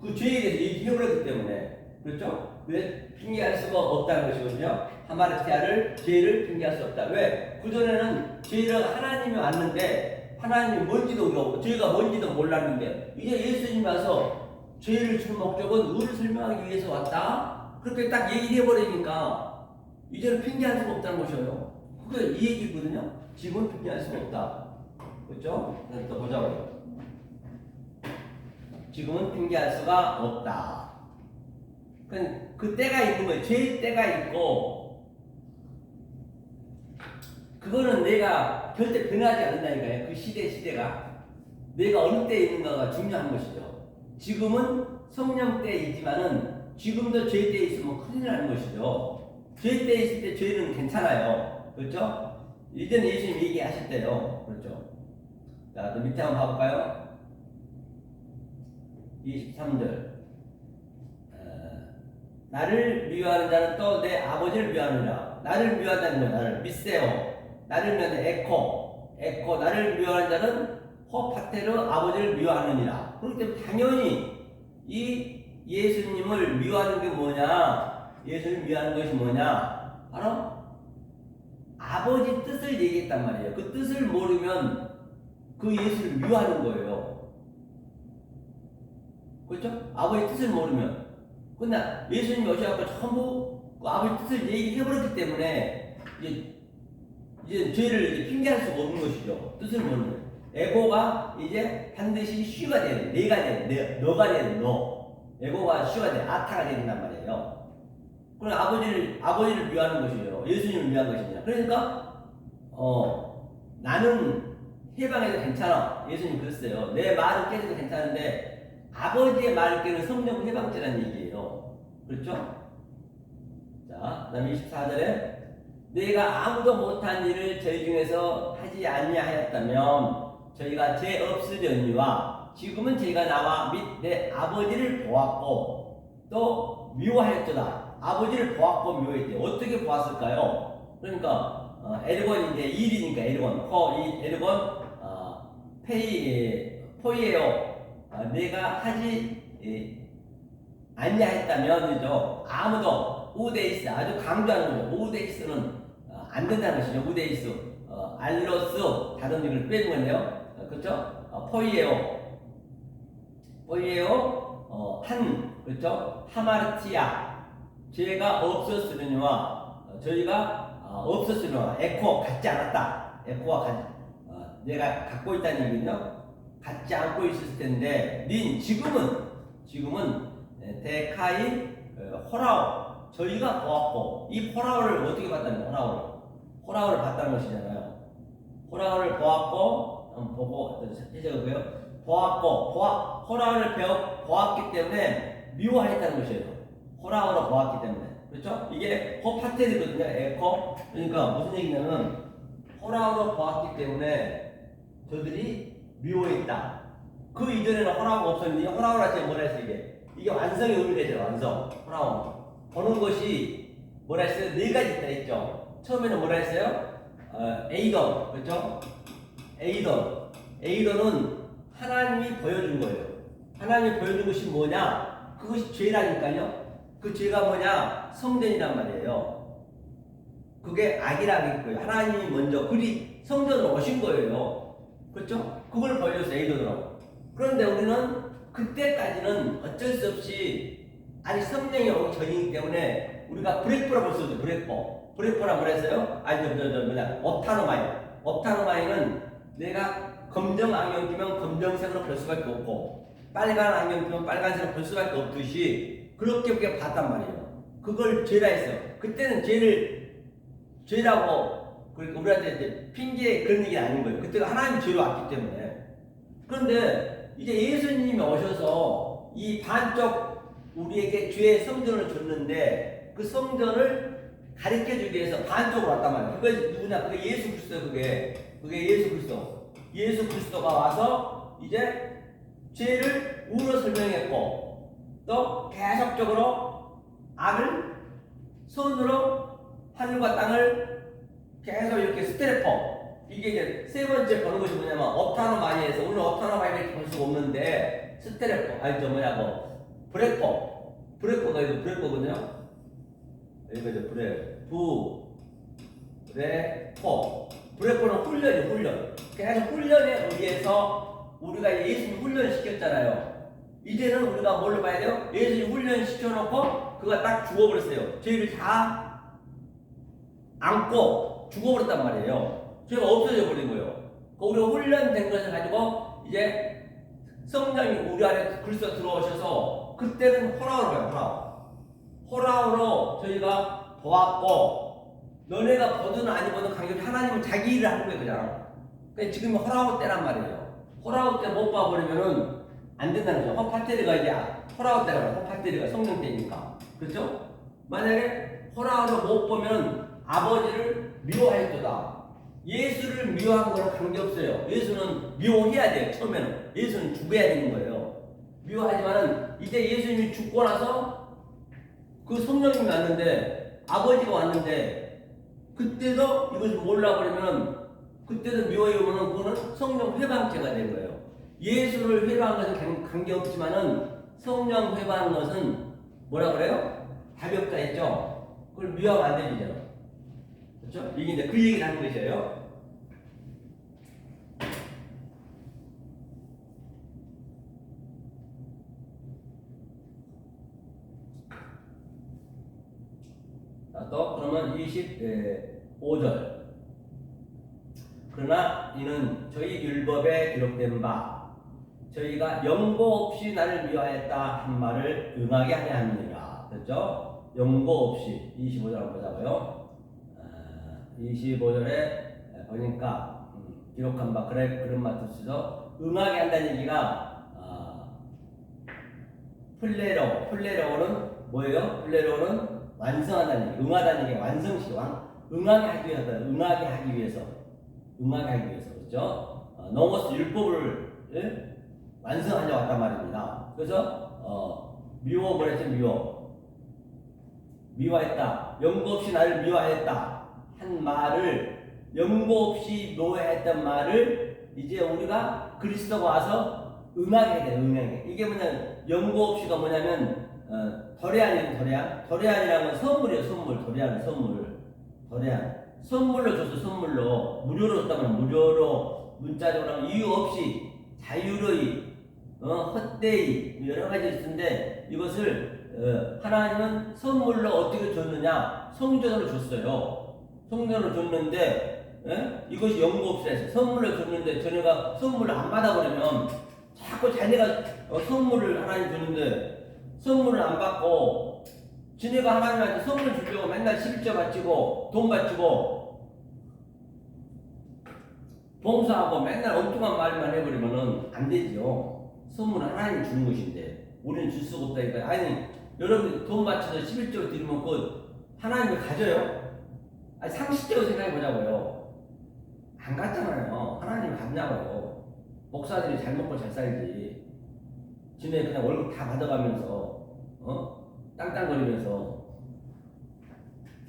A: 그 죄에 대해서 얘기해버렸기 때문에. 그렇죠? 왜? 핑계할 수가 없다는 것이거든요. 하마르티아를, 죄를 핑계할 수 없다. 왜? 그전에는 죄를 하나님이 왔는데, 하나님이 뭔지도 모르고, 죄가 뭔지도 몰랐는데, 이제 예수님이 와서 죄를 줄 목적은 의를 설명하기 위해서 왔다? 그렇게 딱 얘기해버리니까, 이제는 핑계할 수가 없다는 것이에요. 그게 이 얘기거든요. 지금은 핑계할 수가 없다. 그렇죠? 또 보자고요. 지금은 핑계할 수가 없다. 그 때가 있는 거예요. 죄의 때가 있고, 그거는 내가 절대 변하지 않는다니까요. 그 시대가 내가 어느 때에 있는가가 중요한 것이죠. 지금은 성령 때이지만은 지금도 죄 때에 있으면 큰일 나는 것이죠. 죄 때에 있을 때 죄는 괜찮아요. 그렇죠? 이제는 예수님 얘기하실 때요. 그렇죠? 자, 또 밑에 한번 봐볼까요? 23절. 나를 미워하는 자는 또 내 아버지를 미워하느니라. 나를 미워한다는 거야. 나를 미세오. 나를 미워하는 에코. 나를 미워하는 자는 호파테르 아버지를 미워하느니라. 그렇기 때문에 당연히 이 예수님을 미워하는 게 뭐냐? 예수님을 미워하는 것이 뭐냐? 바로 아버지 뜻을 얘기했단 말이에요. 그 뜻을 모르면 그 예수를 미워하는 거예요. 그렇죠? 아버지 뜻을 모르면. 근데 예수님이 오셔갖고 전부 그 아버지 뜻을 얘기해버렸기 때문에 이제 죄를 이제 핑계할 수가 없는 것이죠. 뜻을 모르면. 에고가 이제 반드시 쉬가 돼야 돼. 내가 돼야 돼. 너가 돼야 돼. 너. 에고가 쉬가 돼. 아타가 된단 말이에요. 그럼 아버지를 위하는 것이에요. 예수님을 위한 것이냐. 그러니까 나는 해방해도 괜찮아. 예수님 그랬어요. 내 말을 깨도 괜찮은데 아버지의 말을 깨는 성령 해방죄라는 얘기예요. 그렇죠? 자, 그 다음에 24절에 내가 아무도 못한 일을 저희 중에서 하지 아니하였다면 저희가 죄 없으려니와 지금은 제가 나와 및 내 아버지를 보았고 또 미워하였도다. 아버지를 보았고 미워했대. 어떻게 보았을까요? 그러니까 에르곤 이제 1이니까 에르곤 이 에르곤 포이에요. 내가 하지 않냐 했다면 그죠? 아무도 우데이스 아주 강조하는 거죠. 우데이스는 안 된다는 것이죠. 우데이스 알로스 다른 얘기를 빼는 건데요. 그렇죠? 포이에요 한 그렇죠? 하마르티아 죄가 없었으려니와 저희가 없었으려니와 에코 갖지 않았다. 에코와 내가 갖고 있다는 얘기는요. 갖지 않고 있을 텐데 지금은 데카이 호라오 저희가 보았고 이 호라오를 어떻게 봤다는 호라오를 봤다는 것이잖아요. 호라오를 보았고 보고 해석하고요. 호라오를 보았기 때문에 미워했다는 것이에요. 호라오를 보았기 때문에 그렇죠? 이게 호파텔이거든요. 에코 그러니까 무슨 얘기냐면 호라오를 보았기 때문에 저들이 미워했다. 그 이전에는 호라오가 없었는데 호라오를 할 때 뭐라 했어 이게 완성의 의미가 되죠. 완성 호라오 보는 것이 뭐라 했어요? 네 가지 있다 했죠. 처음에는 뭐라 했어요? 에이던 그렇죠? 에이던은 하나님이 보여준 거예요. 하나님이 보여준 것이 뭐냐? 그것이 죄라니까요. 그 죄가 뭐냐? 성전이란 말이에요. 그게 악이라고 했고요. 하나님이 먼저 성전으로 오신 거예요. 그렇죠? 그걸 보여줬어요. 에이던으로. 그런데 우리는 그때까지는 어쩔 수 없이 아직 성령이 오기 전이기 때문에 우리가 브레포라고 볼 수 있죠. 브레포라 뭐라 했어요? 업타노마이는 내가 검정 안경 끼면 검정색으로 볼 수밖에 없고 빨간 안경 끼면 빨간색으로 볼 수밖에 없듯이 그렇게 봤단 말이에요. 그걸 죄라 했어요. 그때는 죄라고 그러니까 우리한테 이제 핑계 그런 얘기는 아닌 거예요. 그때가 하나님 죄로 왔기 때문에. 그런데 이제 예수님이 오셔서 이 반쪽 우리에게 죄의 성전을 줬는데 그 성전을 가르쳐주기 위해서 반쪽으로 왔단 말이에요. 그게 누구냐? 그게 예수 그리스도 그게 예수 그리스도. 예수 그리스도가 와서 이제 죄를 우로 설명했고 또 계속적으로 악을 손으로 하늘과 땅을 계속 이렇게 스테레퍼 이게 이제 세 번째 보는 것이 뭐냐면 업타노마이에서 오늘 업타노마이를 볼 수가 없는데 스테레퍼 브레퍼가 이거 브레퍼거든요. 이거 이제 브레퍼는 훈련. 계속 훈련에 의해서 우리가 예수님 훈련을 시켰잖아요. 이제는 우리가 뭘로 봐야 돼요? 예수님 훈련 시켜놓고 그가 딱 죽어버렸어요. 죄를 다 안고 죽어버렸단 말이에요. 죄가 없어져 버린 거예요. 우리가 훈련된 것을 가지고 이제 성령이 우리 안에 그리스도 들어오셔서 그때는 호라오로 봐요. 호라오로 저희가 보았고 너네가 보든 아니 보든 관계없이 하나님은 자기 일을 하는 거예요. 그냥 지금 호라오 때란 말이에요. 호라오 때 못 봐버리면은 안 된다는 거죠. 호파테리가 이제 호라오 때라고 호파테리가 성령 때니까 그렇죠? 만약에 호라오를 못 보면 아버지를 미워했도다. 예수를 미워한 거랑 관계없어요. 예수는 미워해야 돼요. 처음에는 예수는 죽어야 되는 거예요. 미워하지만은 이제 예수님이 죽고 나서 그 성령님이 왔는데 아버지가 왔는데 그때도 이것을 몰라버리면 그때도 미워해오면 그거는 성령 회방죄가 된 거예요. 예수를 회방한 것은 관계없지만은 성령 회방한 것은 뭐라 그래요? 답이 없다 했죠. 그걸 미워하면 안 되죠. 그렇죠? 이게 이제 그 얘기를 하는 것이에요. 또 그러면 25절 그러나 이는 저희 율법에 기록된 바 저희가 연고 없이 나를 미워하였다 한 말을 응하게 하려 함이니라. 그렇죠? 연고 없이 25절 한번 보자고요. 25절에 보니까 기록한 바 그런 말 듣시죠. 응하게 한다는 얘기가 플레로는 뭐예요? 플레로는 완성하다는 얘기, 응하다는 얘기, 응하게 하기 위해서, 그렇죠? 넘어서 율법을 완성하려고 왔단 말입니다. 그래서 미워 그랬죠. 미워했다. 연고 없이 나를 미워했다 한 말을, 연고 없이 미워했던 말을 이제 우리가 그리스도가 와서 응하게 돼. 응하게. 이게 뭐냐면 연고 없이가 뭐냐면 도래안이라는 건 선물이에요. 도래안은 선물로 줬어. 선물로 무료로 줬다면 무료로, 문자적으로 하면 이유 없이 자유로이, 헛되이 여러 가지 있는데, 이것을 하나님은 선물로 어떻게 줬느냐? 성전으로 줬어요. 성전으로 줬는데, 이것이 연고 없이 했어요. 선물로 줬는데 전혀가 선물을 안 받아버리면 자꾸 자기가 선물을 하나님 주는데 선물을 안 받고, 지네가 하나님한테 선물 주려고 맨날 11조 바치고 돈 바치고 봉사하고 맨날 엉뚱한 말만 해버리면은 안 되지요. 선물은 하나님이 주는 것인데 우리는 줄 수가 없다니까. 아니, 여러분 돈 바쳐서 11조 드리면 그 하나님이 가져요? 아니, 상식적으로 생각해 보자고요. 안 갔잖아요. 하나님이 갔냐고요. 목사들이 잘 먹고 잘 살지. 지네 그냥 월급 다 받아가면서 땅땅거리면서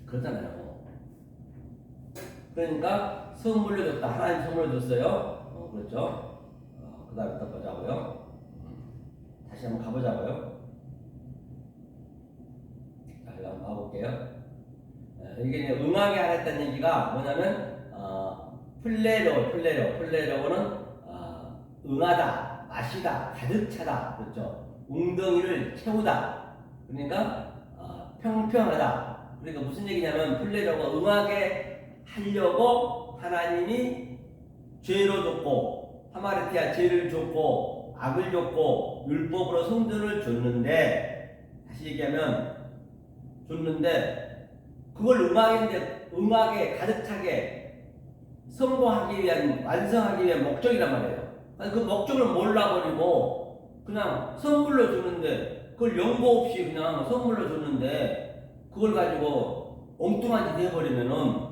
A: 그렇잖아요. 그러니까 선물로 줬다. 하나님 선물로 줬어요. 그렇죠. 그 다음에 또 보자고요. 다시 한번 가보자고요. 자, 한번 가볼게요. 이게 이제 응하게 하랬다는 얘기가 뭐냐면 플레로는 응하다, 마시다, 가득 차다. 그렇죠. 웅덩이를 채우다. 그러니까 평평하다. 그러니까 무슨 얘기냐면 플레로가 응하게 하려고 하나님이 죄로 줬고, 하마르티아 죄를 줬고 악을 줬고 율법으로 성전을 줬는데, 다시 얘기하면 줬는데 그걸 응하게 가득 차게 성공하기 위한, 완성하기 위한 목적이란 말이에요. 그 목적을 몰라버리고 그냥 선물로 주는데, 그걸 연고 없이 그냥 선물로 줬는데 그걸 가지고 엉뚱한 짓 해버리면은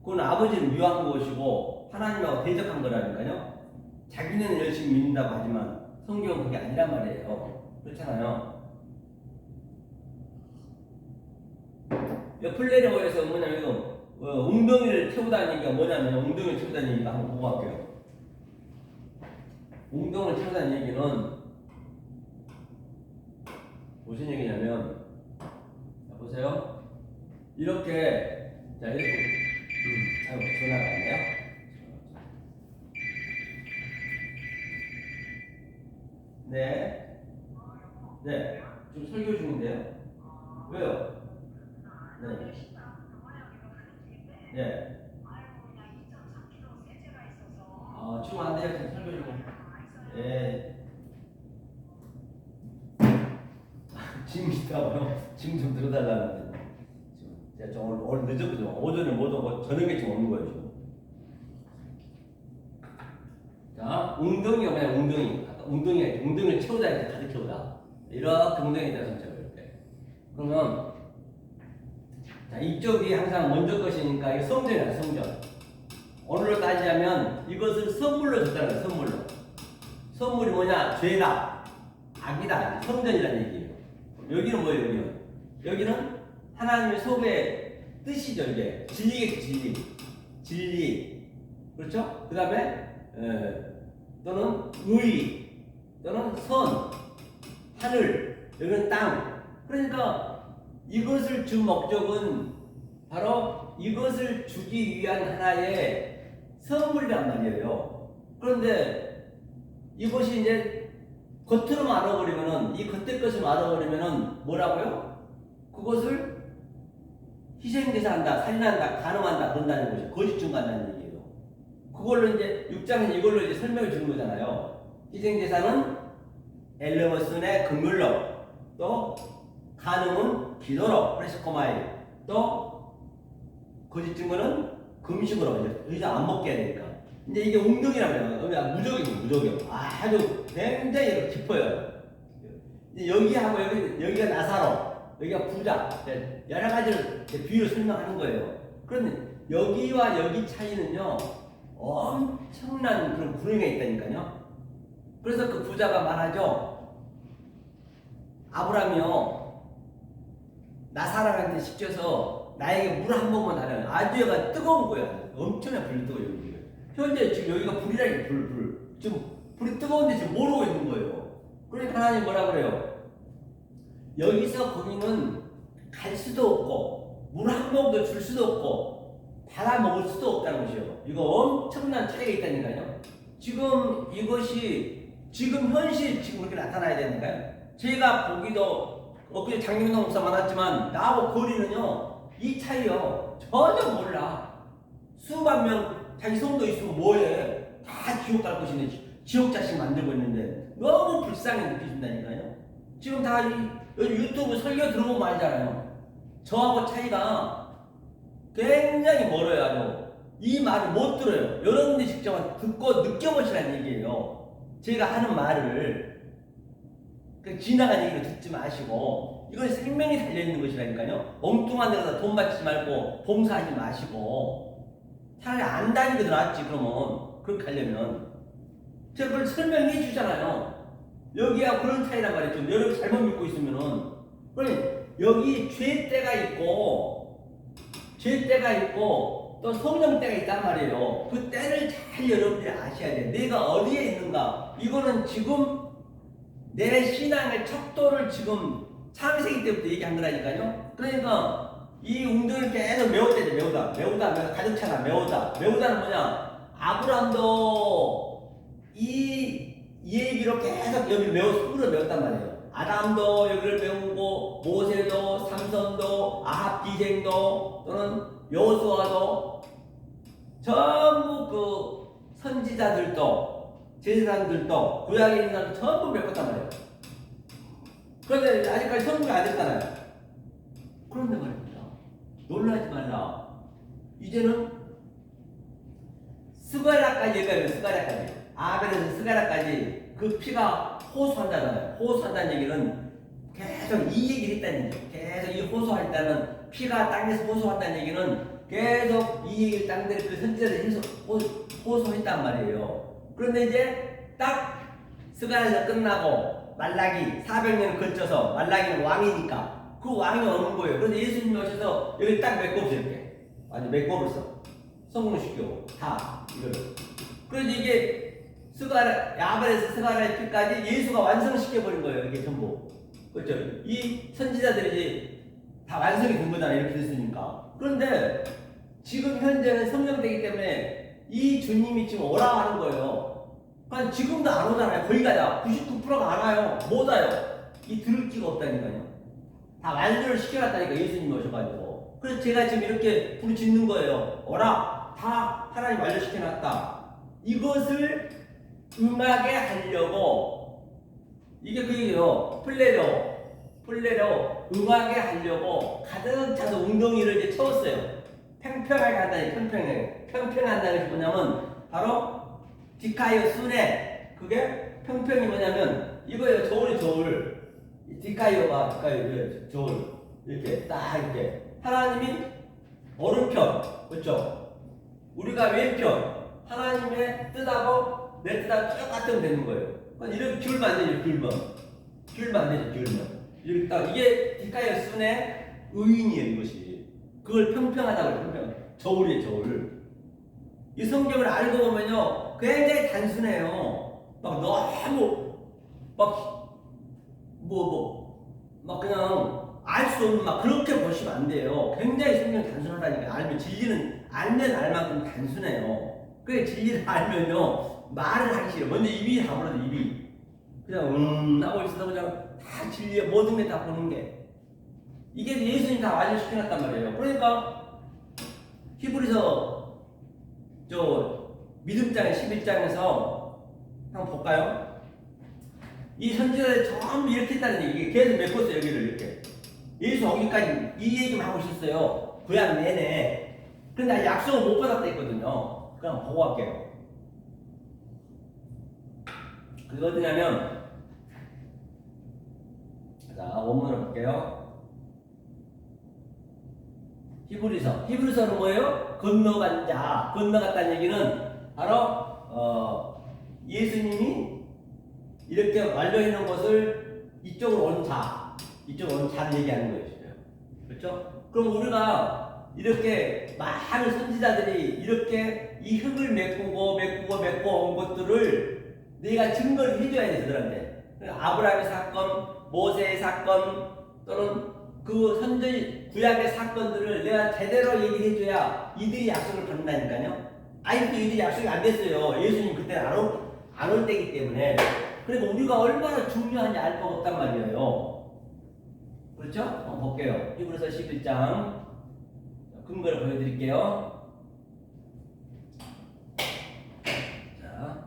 A: 그건 아버지를 미워한 것이고 하나님하고 대적한 거라니까요. 자기는 열심히 믿는다고 하지만 성경은 그게 아니란 말이에요. 그렇잖아요. 플레리오에서 뭐냐면 웅덩이를 채우다는 얘기가 뭐냐면, 웅덩이를 채우다는 얘기가 한번 보고 갈게요. 웅덩이를 채우다는 얘기는 무슨 얘기냐면, 자, 보세요. 이렇게, 자, 이렇게, 전화가 왔네요. 네. 네. 지금 설교 중인데요. 왜요? 네. 네. 지금 안 돼요. 지금 설교 중. 예. 짐 있다고요? 짐 좀 들어달라는데. 지금 제가 좀 오늘 늦었거든요. 오전에 못 오고 저녁에 지금 오는 거예요, 지금. 자, 웅덩이가 뭐냐, 웅덩이. 아까 웅덩이를 채우다 이렇게 가득 채우다. 이렇게 웅덩이에다 전체가 이렇게. 그러면, 자, 이쪽이 항상 먼저 것이니까 이게 성전이야, 성전. 오늘로 따지자면 이것을 선물로 줬다는 거예요, 선물로. 선물이 뭐냐? 죄다, 악이다, 성전이라는 얘기예요. 여기는 뭐예요, 여기는 하나님의 속의 뜻이죠, 이게. 진리겠죠, 진리. 그렇죠? 그 다음에, 또는 의, 또는 선, 하늘, 여기는 땅. 그러니까 이것을 준 목적은 바로 이것을 주기 위한 하나의 선물이란 말이에요. 그런데 이것이 이제 겉으로 알아버리면은, 이 겉에 것을 알아버리면은 뭐라고요? 그것을 희생제사한다, 살인한다, 간음한다 그런다는 것이 거짓 증거한다는 얘기예요. 그걸로 이제 6장은 이걸로 이제 설명을 주는 거잖아요. 희생제사는 엘르머슨의 금물로, 또 간음은 기도로, 프레시코마이, 또 거짓 증거는 금식으로, 이제 안 먹게 해야 되니까. 이제 이게 웅덩이라면 무적이에요. 아주 굉장히 깊어요. 여기하고 여기가 나사로, 여기가 부자, 여러 가지를 비유로 설명하는 거예요. 그런데 여기와 여기 차이는요, 엄청난 그런 구름이 있다니까요. 그래서 그 부자가 말하죠. 아브라함이요, 나 사랑하는데 시켜서 나에게 물 한 번만 달라요. 아주 여가 뜨거운 거야. 엄청나게 불이 뜨거워요. 여기. 현재 지금 여기가 불이라니까, 불. 지금 불이 뜨거운데 지금 모르고 있는 거예요. 그러니까 하나님 뭐라 그래요? 여기서 거기는 갈 수도 없고 물 한 모금도 줄 수도 없고 받아 먹을 수도 없다는 것이요. 이거 엄청난 차이가 있다니까요. 지금 이것이 지금 현실 지금 그렇게 나타나야 되는가요? 제가 보기도 엊그제 장민호 목사 만났지만 나하고 거리는요 이 차이요 전혀 몰라. 수만 명 자기 성도 있으면 뭐해? 다 지옥 갈 것인데 지옥 자식 만들고 있는데 너무 불쌍히 느끼신다니까요. 지금 다 요즘 유튜브 설교 들어보면 알잖아요. 저하고 차이가 굉장히 멀어요. 아주 이 말을 못 들어요. 여러분들이 직접 듣고 느껴보시라는 얘기예요. 제가 하는 말을 지나간 얘기를 듣지 마시고 이건 생명이 달려있는 것이라니까요. 엉뚱한 데서 돈 받지 말고 봉사하지 마시고 차라리 안 다니는 게 낫지. 그러면 그렇게 하려면 제가 그걸 설명해 주잖아요. 여기가 그런 차이란 말이죠. 여러분 잘못 믿고 있으면은 그러니 여기 죄때가 있고 또 성령때가 있단 말이에요. 그 때를 잘 여러분들이 아셔야 돼요. 내가 어디에 있는가. 이거는 지금 내 신앙의 척도를 지금 창세기 때부터 얘기한 거라니까요. 그러니까 이 웅덩이를 계속 메웠대죠. 메우다 가득 차나 메우다는 뭐냐. 아브람도 이 얘기로 계속 여기를 메웠단 말이에요. 아담도 여기를 메우고 모세도 삼손도 아합 기생도 또는 여호수아도 전부 그 선지자들도 제사장들도 구약에 있는 사람도 전부 메웠단 말이에요. 그런데 아직까지 성공이 안 됐잖아요. 그런데 말입니다. 놀라지 말라. 이제는 스가랴까지 얘기해요. 스가랴까지. 아벨에서 스가랴까지 그 피가 호소한다잖아요. 호소한다는 얘기는 계속 이 얘기를 했다는 얘기죠. 계속 이 호소했다는 피가 땅에서 호소한다는 얘기는 계속 이 얘기를 땅들이 그 선지자들이 호소했단 말이에요. 그런데 이제 딱 스가랴에서 끝나고 말라기 400년을 거쳐서 말라기는 왕이니까 그 왕이 오는 거예요. 그런데 예수님이 오셔서 여기 딱 메꿔보세요. 이렇게 완전 메꿔버렸어. 성공시키고 다 이거를. 그래서 이게 아벨에서 스가랴의 피까지 예수가 완성시켜버린 거예요. 이게 전부. 그렇죠? 이 선지자들이 다 완성이 된 거잖아요. 이렇게 됐으니까. 그런데 지금 현재는 성령되기 때문에 이 주님이 지금 오라 하는 거예요. 그러니까 지금도 안 오잖아요. 거의 가자. 99%가 안 와요. 못 와요. 이 들을 기가 없다니까요. 다 완료를 시켜놨다니까 예수님이 오셔가지고. 그래서 제가 지금 이렇게 부르짖는 거예요. 오라. 다 하나님 완료시켜놨다. 이것을 음하게 하려고 이게 그 얘기예요. 플레로 음하게 하려고 가득 차서 웅덩이를 이제 채웠어요. 평평하게 한다니 평평한다는 것이 뭐냐면 바로 디카이오 순에 그게 평평이 뭐냐면 이거예요. 저울 디카이오가 저울 이렇게 딱 이렇게 하나님이 오른편 그렇죠? 우리가 왼편 하나님의 뜻하고 내 뜻하고 똑같으면 되는 거예요. 이렇게 기울면 안 되죠. 기울면 안 되죠. 이렇게 딱 이게 디카이오 순의 의인이에요. 이것이 그걸 평평하다고 평평. 저울이에요. 저울. 이 성경을 알고 보면요 굉장히 단순해요. 막 너무 막 그냥 알 수 없는 막 그렇게 보시면 안 돼요. 굉장히 성경 단순하다니까. 알면 알 만큼 단순해요. 그래 진리를 알면요 말을 하기 싫어. 먼저 입이 다물어도 입이 그냥 하고 있어서 그냥 다 진리의 모든 게 다 보는 게 이게 예수님이 다 완료시켜놨단 말이에요. 그러니까 히브리서 믿음장 11장에서 한번 볼까요? 이 선지자들 전부 이렇게 했다는 얘기 계속 메꿨어요. 여기를 이렇게 예수 오기까지 이 얘기만 하고 있었어요. 구약 내내. 근데 약속을 못 받았다 했거든요. 그냥 보고 갈게요. 그게 어디냐면 자 원문을 볼게요. 히브리서는 뭐예요? 건너간 자. 건너갔다는 얘기는 바로 예수님이 이렇게 완료해놓은 것을 이쪽으로 온 자, 이쪽으로 온 자를 얘기하는 거예요. 그렇죠? 그럼 우리가 이렇게 많은 선지자들이 이렇게 이 흙을 메꾸고 온 것들을 내가 증거를 해줘야 돼, 그들한테. 아브라함의 사건, 모세의 사건, 또는 그 선지 구약의 사건들을 내가 제대로 얘기해줘야 이들이 약속을 받는다니까요. 아직도 이들이 약속이 안 됐어요. 예수님 그때 안 올 때이기 때문에. 그러니까 우리가 얼마나 중요한지 알 것 없단 말이에요. 그렇죠? 한번 볼게요. 히브리서 11장 근거를 보여드릴게요. 자,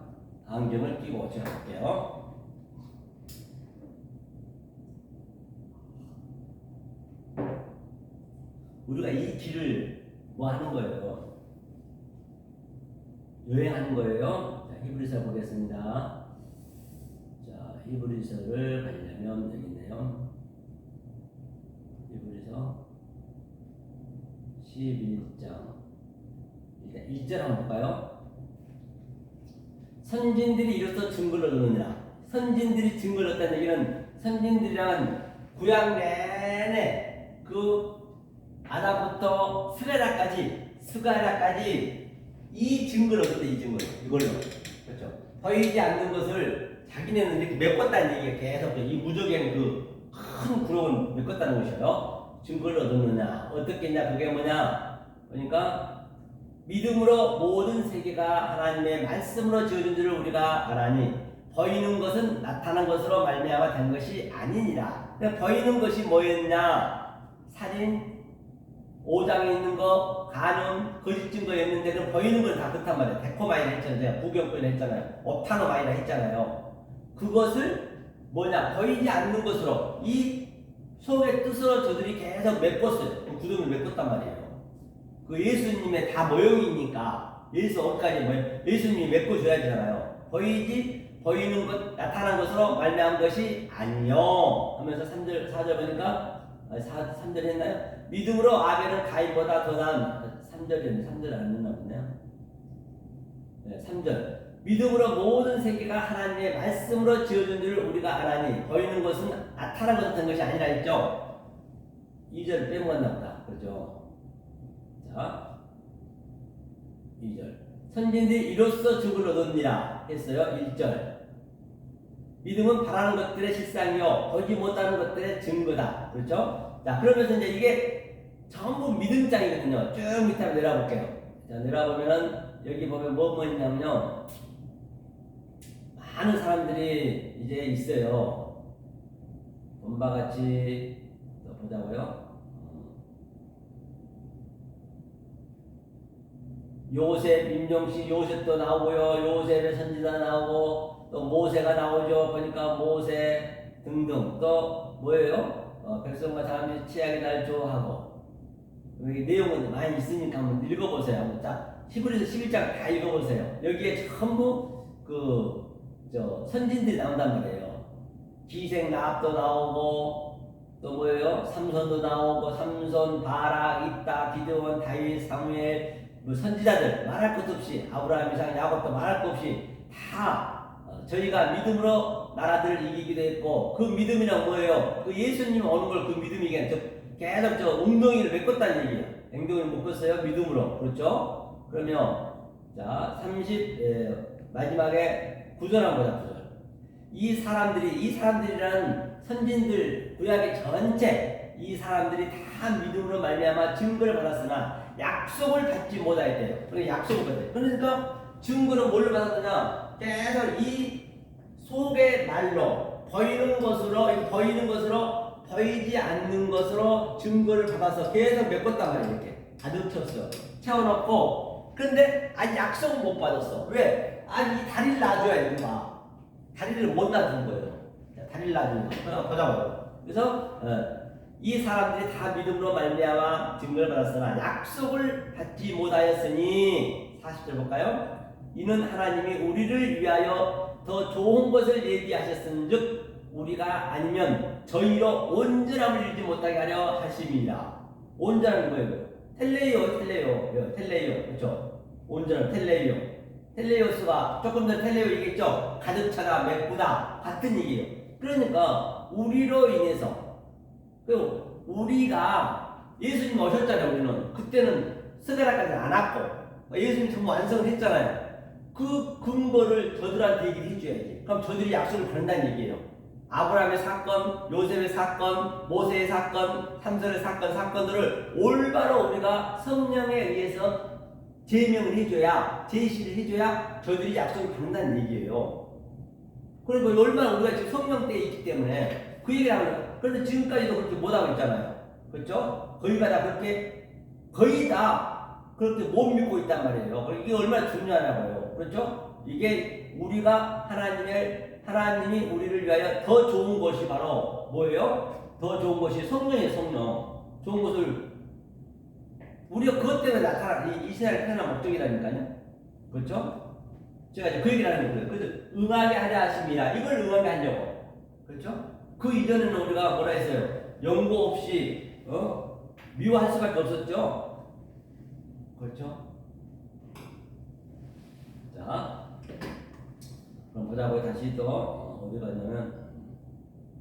A: 안경을 끼고 제가 볼게요. 우리가 이 길을 뭐 하는 거예요? 여행하는 거예요. 자, 히브리서 보겠습니다. 자, 히브리서를 가려면 여기 있네요. 히브리서 11장 일단 1절 한번 볼까요? 선진들이 이로써 증거를 얻느니라. 선진들이 증거를 얻다는 얘기는 선진들이란 구약 내내 그 아담부터 스가랴까지 이 증거를 얻었대. 이 증거를 이걸로. 그렇죠? 보이지 않는 것을 자기네는 이렇게 메꿨다는 얘기가 계속 이 무적의 그 큰 구름을 메꿨다는 것이에요. 증거를 얻었느냐? 어떻게 했냐? 그게 뭐냐? 그러니까 믿음으로 모든 세계가 하나님의 말씀으로 지어진 줄을 우리가 알아니 보이는 것은 나타난 것으로 말미암아 된 것이 아니니라. 그러니까 보이는 것이 뭐였냐? 살인, 5장에 있는 거, 간음, 거짓 증거였는데 그 보이는 건 다 그렇단 말이에요. 데코마이라 했잖아요. 제가 부경권을 했잖아요. 오타노마이라 했잖아요. 그것을 뭐냐? 보이지 않는 것으로 이 속의 뜻으로 저들이 계속 메꿨어요. 구름을 메꿨단 말이에요. 그 예수님의 다 모형이니까 예수 어디까지 예수님이 메꿔줘야 되잖아요. 보이는 것, 나타난 것으로 말미암은 것이 아니요 하면서 3절, 4절 보니까 3절 했나요? 믿음으로 아벨은 가인보다 더 나은 3절 안 했나 보네요. 네, 3절 믿음으로 모든 세계가 하나님의 말씀으로 지어진 줄을 우리가 알아니 보이는 것은 나타난 것 같은 것이 아니라 했죠. 2절 빼먹었나 보다. 그렇죠? 자, 2절 선진들이 이로써 죽을 얻었니라 했어요. 1절 믿음은 바라는 것들의 실상이요 보지 못하는 것들의 증거다. 그렇죠? 자, 그러면서 이제 이게 전부 믿음장이거든요. 쭉 밑에 한번 내려볼게요. 자, 내려보면은 여기 보면 뭐 있냐면요. 많은 사람들이 이제 있어요. 본바 같이 또 보자고요. 요셉, 임종식 요셉도 나오고요. 요셉의 선지자 나오고 또 모세가 나오죠. 보니까 모세 등등 또 뭐예요? 백성과 사람들이 치약의 날 좋아하고 여기 내용은 많이 있으니까 한번 읽어보세요. 한번 자, 히브리서 11장 다 읽어보세요. 여기에 전부 선진들이 나온단 말이에요. 기생 라합도 나오고 또 뭐예요? 삼손도 나오고 삼손, 바락, 입다, 기드온, 다윗, 사무엘 뭐 선지자들 말할 것 없이 아브라함, 이삭, 야곱도 말할 것 없이 다 저희가 믿음으로 나라들을 이기기도 했고 그 믿음이란 뭐예요? 그 예수님 오는 걸 그 믿음이게 계속 웅덩이를 메꿨다는 얘기예요. 엉덩이를 묶었어요. 믿음으로. 그렇죠? 그러면 자 30 마지막에 9절 한번 보자. 9절 이 사람들이란 선진들 구약의 전체 이 사람들이 다 믿음으로 말미암아 증거를 받았으나 약속을 받지 못하였대요. 그러니까 약속을 받아요. 그러니까 증거는 뭘로 받았느냐? 계속 이 속의 말로 보이는 것으로 보이지 않는 것으로 증거를 받아서 계속 메꿨단 말이에요. 이렇게 가득 쳤어. 채워놓고 그런데 아직 약속은 못 받았어. 왜? 아니 다리를 놔줘야 된다. 다리를 못 놔준 거예요. 다리를 놔준 거. 보자고요. 그래서 이 사람들이 다 믿음으로 말미암아 증거를 받았으나 약속을 받지 못하였으니 40절 볼까요? 이는 하나님이 우리를 위하여 더 좋은 것을 예비하셨은즉 우리가 아니면 저희로 온전함을 이루지 못하게 하려 하심이라. 온전함이 뭐예요? 텔레이오 그렇죠? 온전함 텔레이오. 텔레오스가 조금 전 텔레오 얘기했죠. 가득 차다, 메꾸다 같은 얘기예요. 그러니까 우리로 인해서 그 우리가 예수님 오셨잖아요. 우리는 그때는 스가랴까지 안 왔고 예수님 전부 완성을 했잖아요. 그 근거를 저들한테 얘기를 해줘야지. 그럼 저들이 약속을 받는다는 얘기예요. 아브라함의 사건, 요셉의 사건, 모세의 사건, 삼손의 사건들을 올바로 우리가 성령에 의해서 제명을 해줘야, 제시를 해줘야 저들이 약속을 받는다는 얘기예요. 그리고 얼마나 우리가 지금 성령 때에 있기 때문에 그 얘기를 하는 거예요. 그런데 지금까지도 그렇게 못하고 있잖아요. 그렇죠? 거의 다 그렇게 못 믿고 있단 말이에요. 이게 얼마나 중요하냐고요. 그렇죠? 이게 우리가 하나님이 우리를 위하여 더 좋은 것이 바로 뭐예요? 더 좋은 것이 성령이에요, 성령. 좋은 것을 우리가 그것 때문에 이 세상에 태어난 목적이라니까요. 그렇죠? 제가 이제 그 얘기를 하는 거예요. 그래서 응하게 하려 하심이라. 이걸 응하게 하려고. 그렇죠? 그 이전에는 우리가 뭐라 했어요? 연고 없이 미워할 수밖에 없었죠. 그렇죠? 자, 그럼 보자고요. 다시 또 어디 갔냐면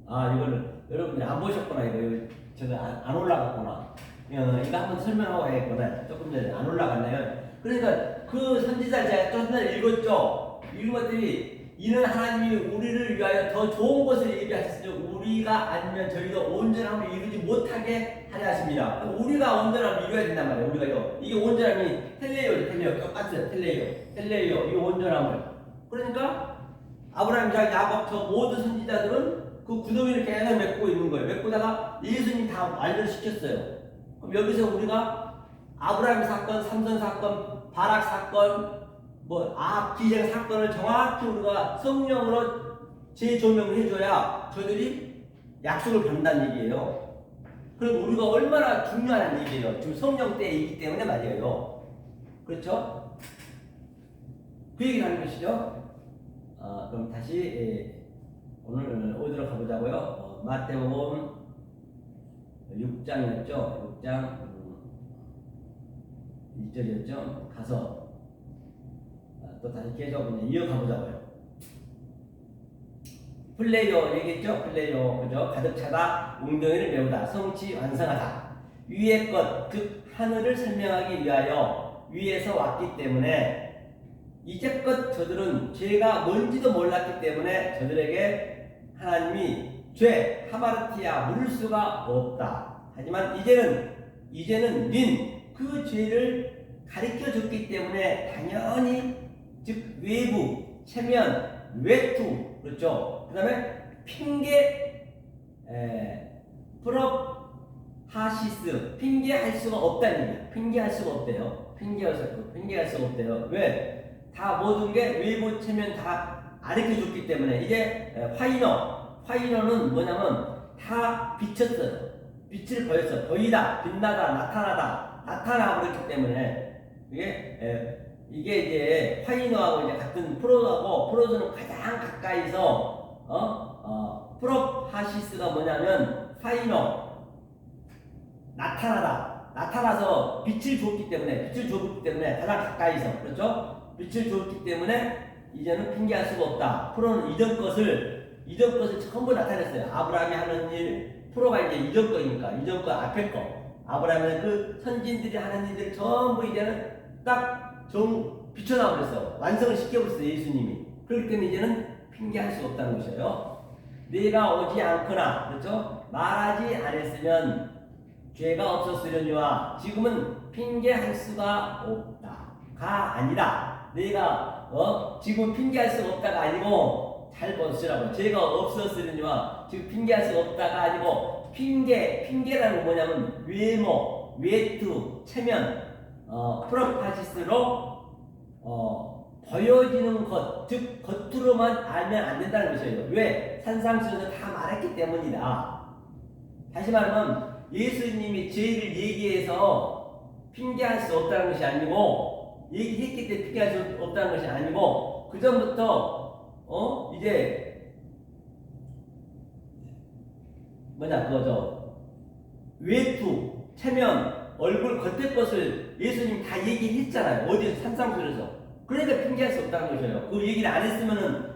A: 이거를 여러분들이 안 보셨구나. 이거 제가 안 올라갔구나. 이거 한번 설명하고 해야겠구나. 조금 전에 안 올라갔나요? 그러니까 그 선지자 제가 좀 전에 읽었죠. 읽었더니 이는 하나님이 우리를 위하여 더 좋은 것을 얘기하셨으니 우리가 아니면 저희도 온전함을 이루지 못하게 하려 하십니다. 우리가 온전함을 이루어야 된단 말이에요. 우리가요. 이게 온전함이 텔레요. 똑같아요. 텔레요. 이 온전함을. 그러니까 아브라함, 이삭, 야곱 저 모든 선지자들은 그 구덩이를 계속 메꾸고 있는 거예요. 메꾸다가 예수님 다 완료시켰어요. 그럼 여기서 우리가 아브라함 사건, 삼손 사건, 바락 사건, 기생 사건을 정확히 우리가 성령으로 재조명을 해줘야 저들이 약속을 받는다는 얘기예요. 그리고 우리가 얼마나 중요한 얘기예요. 지금 성령 때에 있기 때문에 말이에요. 그렇죠? 그 얘기를 하는 것이죠. 그럼 다시 오늘 어디로 가보자고요. 마태복음 6장이었죠. 6장 1절이었죠. 가서 또 다시 계속 이어가 보자고요. 플레이어 얘기했죠. 플레이어 그죠? 가득 차다, 웅덩이를 메우다, 성취 완성하다. 위의 것, 즉 하늘을 설명하기 위하여 위에서 왔기 때문에 이제껏 저들은 죄가 뭔지도 몰랐기 때문에 저들에게 하나님이 죄 하마르티아 물을 수가 없다. 하지만 이제는 그 죄를 가르쳐 줬기 때문에 당연히 즉 외부, 체면, 외투 그렇죠. 그 다음에 핑계, 프롭하시스 핑계할 수가 없다는 얘기예요. 핑계할 수가 없대요. 핑계할 수가 없대요. 왜? 다 모든 게 외부, 체면 다 가르쳐 줬기 때문에 이제 화이너는 뭐냐면 다 비쳤어요. 빛을 보였어. 보이다, 빛나다, 나타나 버렸기 때문에 이게 이제 화이너하고 이제 같은 프로즈는 가장 가까이서 프로파시스가 뭐냐면 화이너 나타나서 빛을 줬기 때문에 가장 가까이서 그렇죠? 빛을 줬기 때문에 이제는 핑계할 수가 없다. 프로는 이전 것을 전부 나타냈어요. 아브라함이 하는 일, 프로가 이제 이전 거니까 이전 거 앞에 거. 아브라함은 그 선진들이 하는 일들 전부 이제는 딱 비춰나와 버렸어. 완성을 시켜버렸어 예수님이. 그렇기 때문에 이제는 핑계할 수 없다는 것이에요. 내가 오지 않거나 그렇죠? 말하지 않았으면 죄가 없었으려니와 지금은 핑계할 수가 없다가 아니라 내가 지금 핑계할 수가 없다가 아니고 잘 보시라고 죄가 없었으려니와 지금 핑계할 수가 없다가 아니고 핑계라는 건 뭐냐면 외모, 외투, 체면 프로파시스로 보여지는 것, 즉 겉으로만 알면 안 된다는 것이에요. 왜? 산상수에서 다 말했기 때문이다. 다시 말하면 예수님이 죄를 얘기해서 핑계할 수 없다는 것이 아니고 얘기했기 때문에 핑계할 수 없다는 것이 아니고 그 전부터 이제 외투, 체면, 얼굴 겉의 것을 예수님 다 얘기했잖아요. 어디서 산상수에서 그러니까 핑계할 수 없다는 것이에요. 그 얘기를 안 했으면은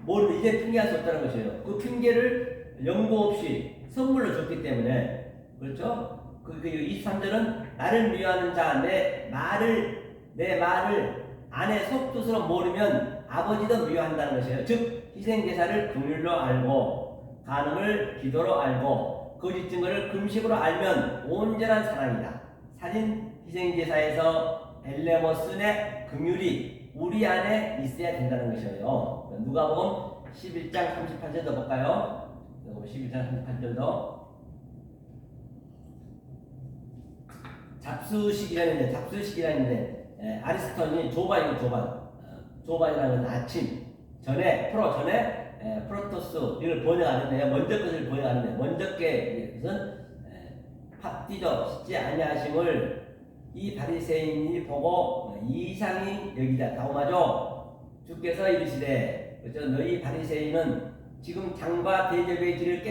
A: 모르는 이제 핑계할 수 없다는 것이에요. 그 핑계를 연고 없이 선물로 줬기 때문에 그렇죠? 그 23절은 나를 미워하는 자 내 말을 안에 속뜻으로 모르면 아버지도 미워한다는 것이에요. 즉 희생 제사를 긍휼로 알고 간음을 기도로 알고 거짓 증거를 금식으로 알면 온전한 사랑이다. 살인 희생 제사에서 엘레모스의 긍휼이 우리 안에 있어야 된다는 것이에요. 누가복음 11장 38절도 볼까요? 11장 38절도 잡수식이라는데 아리스톤이 조반이라는 아침 전에 프로토스 이걸 번역하는데 먼저 것을 번역하는데 먼저 게 이것은 팥디도 씻지 아니하심을 이 바리새인이 보고 이상히 여기다 다음하죠. 주께서 이르시되 그렇죠? 너희 바리새인은 지금 장과 대접의 길을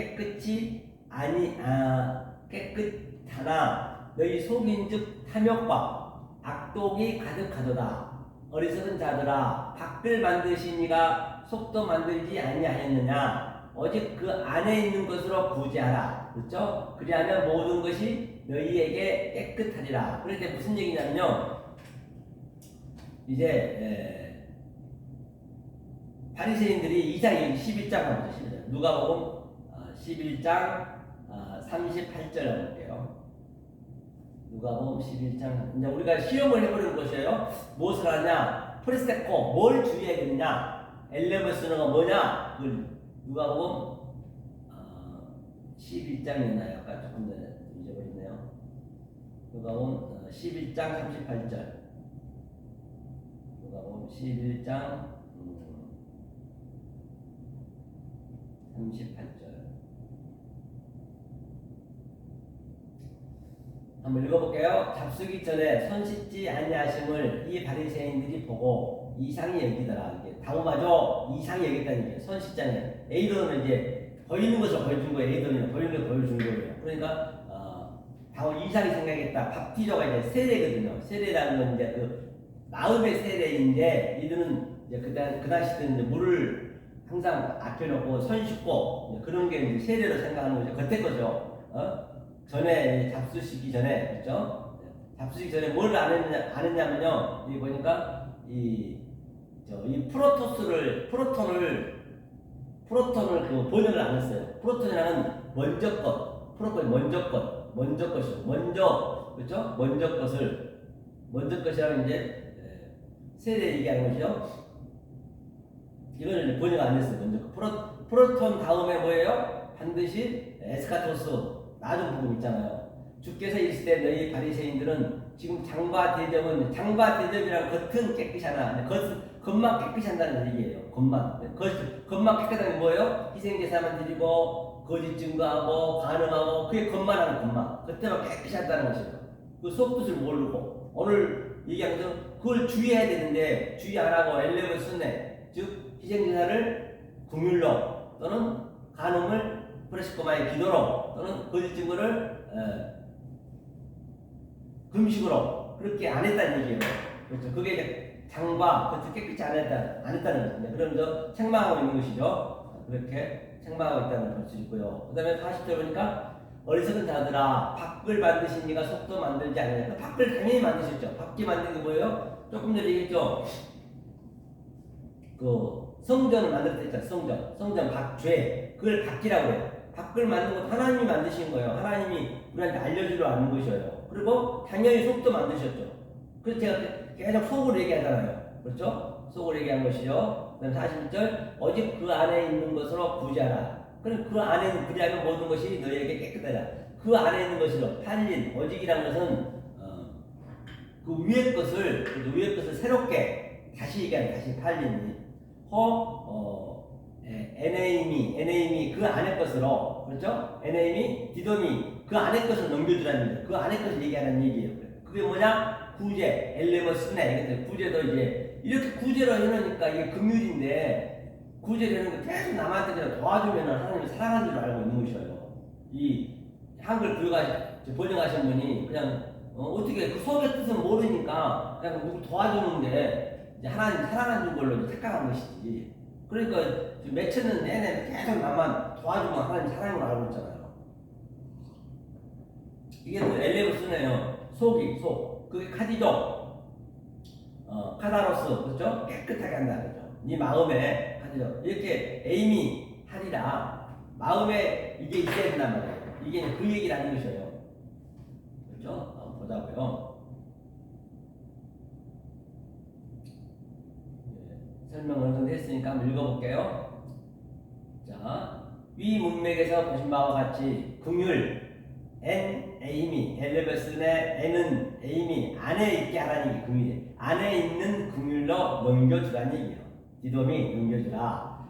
A: 깨끗하나 너희 속인즉 탐욕과 악독이 가득하도다. 어리석은 자들아 밖을 만드시니가 속도 만들지 아니하였느냐. 오직 그 안에 있는 것으로 구제하라. 그렇죠? 그리하면 모든 것이 너희에게 깨끗하리라. 그런데 무슨 얘기냐면요. 이제 바리새인들이 이상이 11장 한번 보죠. 누가복음 11장 38절 볼게요. 누가복음 11장 이제 우리가 시험을 해보는 것이에요. 무엇을 하냐? 프리스테코 뭘 주의해야겠느냐? 엘레모스는 뭐냐? 누가복음 11장이었나요? 아까 조금 전에 잊어버렸네요. 누가복음 11장 38절. 누가복음 11장 38절. 한번 읽어볼게요. 잡수기 전에 손 씻지 아니하심을 이 바리새인들이 보고 이상히 여기더라. 이게 당마저 이상히 여겼다는 얘기예요. 손 씻자는 에이도는 이제 보이는 것을 보여준 거예요. 에이도는 보이는 걸 보여준 거예요. 그러니까 당을 이상히 생각했다. 밥티저가 이제 세례거든요. 세례라는 건 이제 그 마음의 세례인데 이들은 이제 그 당시 때는 이제 물을 항상 앞에 놓고 손 씻고 그런 게 이제 세례로 생각하는 거죠. 겉에 거죠. 전에 잡수시기 전에 그렇죠? 잡수시기 전에 뭘 안 했냐면요. 여기 보니까 이 프로톤을 그 번역을 안 했어요. 프로톤이라는 먼저 것, 프로톤이 먼저 것이요. 그렇죠? 먼저 것이라는 이제 세례 얘기하는 것이요. 이거는 번역 안 했어요. 먼저 프로톤 다음에 뭐예요? 반드시 에스카토스 나중 부분 있잖아요. 주께서 있을 때 너희 바리새인들은 지금 장과 대접이랑 겉은 깨끗이 하나, 겉만 깨끗이 한다는 얘기예요. 겉만 깨끗한 게 뭐예요? 희생제사만 드리고 거짓 증거하고 간음하고 그게 겉만 하는 겉만. 겉에만 깨끗이 한다는 것이에요. 그 속뜻을 모르고 오늘 얘기한 것은 그걸 주의해야 되는데 주의 안 하고 엘레을 쓰네. 즉 희생제사를 긍휼로 또는 간음을 프레시코마의 기도로 또는 거짓 증거를 금식으로 그렇게 안 했다는 얘기예요. 그렇죠? 그게 이제 장과 겉을 깨끗이 안 했다는 것입니다. 그러면서 책망하고 있는 것이죠. 그렇게 책망하고 있다는 걸 볼 수 있고요. 그 다음에 40절 보니까 어리석은 자들아 밖을 만드신 이가 속도 만들지 않으냐. 밖을 당연히 만드셨죠. 밖이 만든 게 뭐예요? 조금 전에 얘기했죠. 그 성전을 만들었다 했잖아요. 성전 박죄 그걸 밖이라고 해요. 밖을 만든 것 하나님이 만드신 거예요. 하나님이 우리한테 알려주려 하는 것이에요. 그리고 당연히 속도 만드셨죠. 그래서 제가 계속 속으로 얘기하잖아요. 그렇죠? 속으로 얘기한 것이죠. 그 다음 41절 오직 그 안에 있는 것으로 구제하라. 그럼 그 안에 있는 구제하면 모든 것이 너희에게 깨끗하다. 그 안에 있는 것으로 팔린 오직이라는 것은 그 위의 것을 새롭게 다시 얘기하는 다시 팔린 에네임이 그 안의 것으로 그렇죠? 에네임이 디돔이 그 안의 것을 넘겨주라는 얘기예요. 그 안의 것을 얘기하는 얘기예요. 그게 뭐냐? 구제, 엘레머스네. 구제도 이제 이렇게 구제로 해놓으니까 이게 긍휼인데 구제를 하는 거 계속 남한테 그냥 도와주면 하나님이 사랑하는 줄 알고 있는 것이에요. 이 한글 번역하신 분이 그냥 어떻게 그 속의 뜻은 모르니까 그냥 누구 도와주는데 이제 하나님 사랑하는 걸로 착각한 것이지. 그러니까 지금 맺혀는 내내 계속 나만 도와주면 하나님 사랑으로 알고 있잖아요. 이게 뭐 엘레우스네요. 속이 속. 그게 카디죠. 카다로스 그렇죠? 깨끗하게 한다 그죠? 네 마음에 카디죠. 이렇게 에임이 하리라. 마음에 이게 있어야 된단 말이에요. 이게 그 얘기를 하는 것이에요. 그렇죠? 한번 보자고요. 설명 어느 정도 했으니까 한번 읽어볼게요. 자, 위 문맥에서 보신 바와 같이 긍휼 N 에이미 엘레베스의 N은 에이미 안에 있게 하라는 얘기 긍휼이 안에 있는 긍휼로 넘겨주라는 얘기예요. 디돔이 넘겨주라.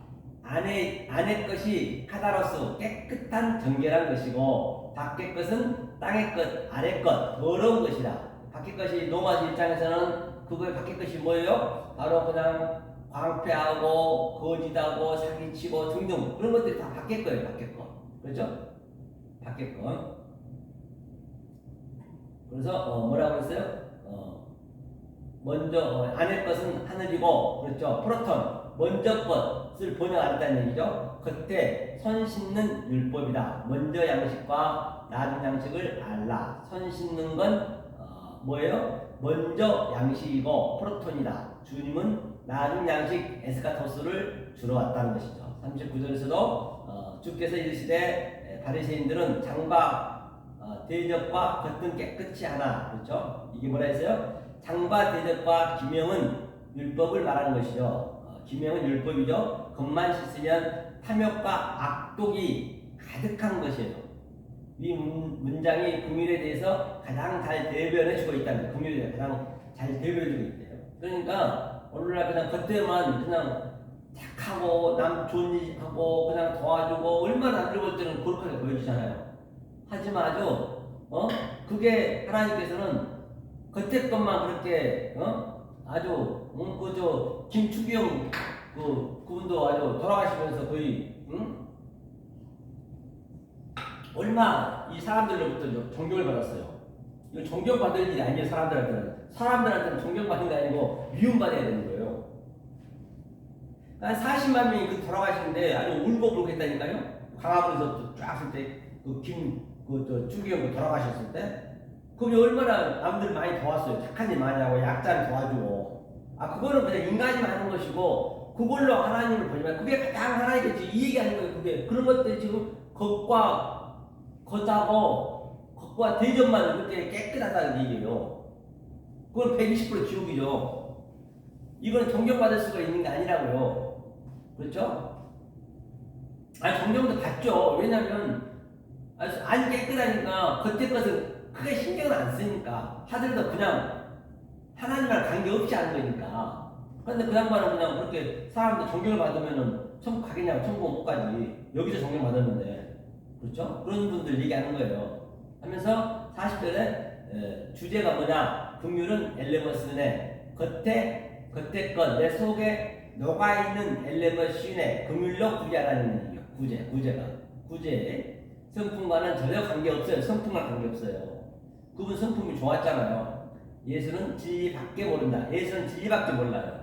A: 안에 것이 카다로스 깨끗한 정결한 것이고 밖의 것은 땅의 것 아래 것 더러운 것이다. 밖의 것이 노마스 입장에서는 그거의 밖의 것이 뭐예요? 바로 그냥 광패하고 거짓하고 사기치고 등등 그런 것들이 다 밖의 거예요. 밖의 거. 그렇죠? 밖의 거. 그래서 뭐라고 했어요? 먼저 안의 것은 하늘이고 그렇죠? 프로톤 먼저 것을 번역한다는 얘기죠. 겉에 선 씻는 율법이다. 먼저 양식과 나중 양식을 알라. 선 씻는 건 뭐예요? 먼저 양식이고 프로톤이다. 주님은 나중 양식 에스카토스를 주러 왔다는 것이죠. 39절에서도 주께서 이르시되 바리새인들은 장과 대접과 겉은 깨끗이 하나. 그렇죠? 이게 뭐라 했어요? 장과 대접과 기명은 율법을 말하는 것이죠. 기명은 율법이죠. 겉만 씻으면 탐욕과 악독이 가득한 것이에요. 이 문장이 긍휼에 대해서 가장 잘 대변해주고 있다는 긍휼에 대해서 가장 잘 대변해주고 있대요. 그러니까 오늘날 그냥 겉에만 그냥 착하고 남 좋은 일 하고 그냥 도와주고 얼마나 안 들어볼 때는 그렇게 보여주잖아요. 하지만 아주 그게 하나님께서는 겉에 것만 그렇게 아주 그저 김추기영 그분도 아주 돌아가시면서 거의 얼마 이 사람들로부터 존경을 받았어요. 이거 존경받을 일이 아니에요. 사람들한테는 존경받는 게 아니고 미움받아야 되는 거예요. 한 40만 명이 그 돌아가시는데 아주 울고불고 했다니까요. 광화문에서 쫙 쓸 때 그 추기영 돌아가셨을 때 그게 얼마나 남들 많이 도왔어요. 착한 일 많이 하고 약자를 도와주고. 그거는 그냥 인간이 하는 것이고 그걸로 하나님을 보지만 그게 가장 하나님께 이 얘기하는 거예요. 그게 그런 것들이 지금 겉과 대접만 그렇게 깨끗하다는 얘기예요. 그건 120% 지옥이죠. 이건 존경받을 수가 있는 게 아니라고요. 그렇죠? 존경도 받죠. 왜냐면 안 깨끗하니까 겉에 것은 크게 신경을 안 쓰니까 하더라도 그냥 하나님과 관계없이 하는 거니까. 그런데 그 양반은 그냥 그렇게 사람들 존경을 받으면은 천국 가겠냐고. 천국 못 가지. 여기서 존경받았는데. 그렇죠? 그런 분들 얘기하는 거예요. 하면서 40절에 주제가 뭐냐? 긍휼은 엘레머스네. 겉에 것 내 속에 녹아있는 엘레머시네. 긍휼로 구제하라는 얘기예요. 구제. 성품과는 전혀 관계없어요. 성품과 관계없어요. 그분 성품이 좋았잖아요. 예수는 진리밖에 모른다. 예수는 진리밖에 몰라요.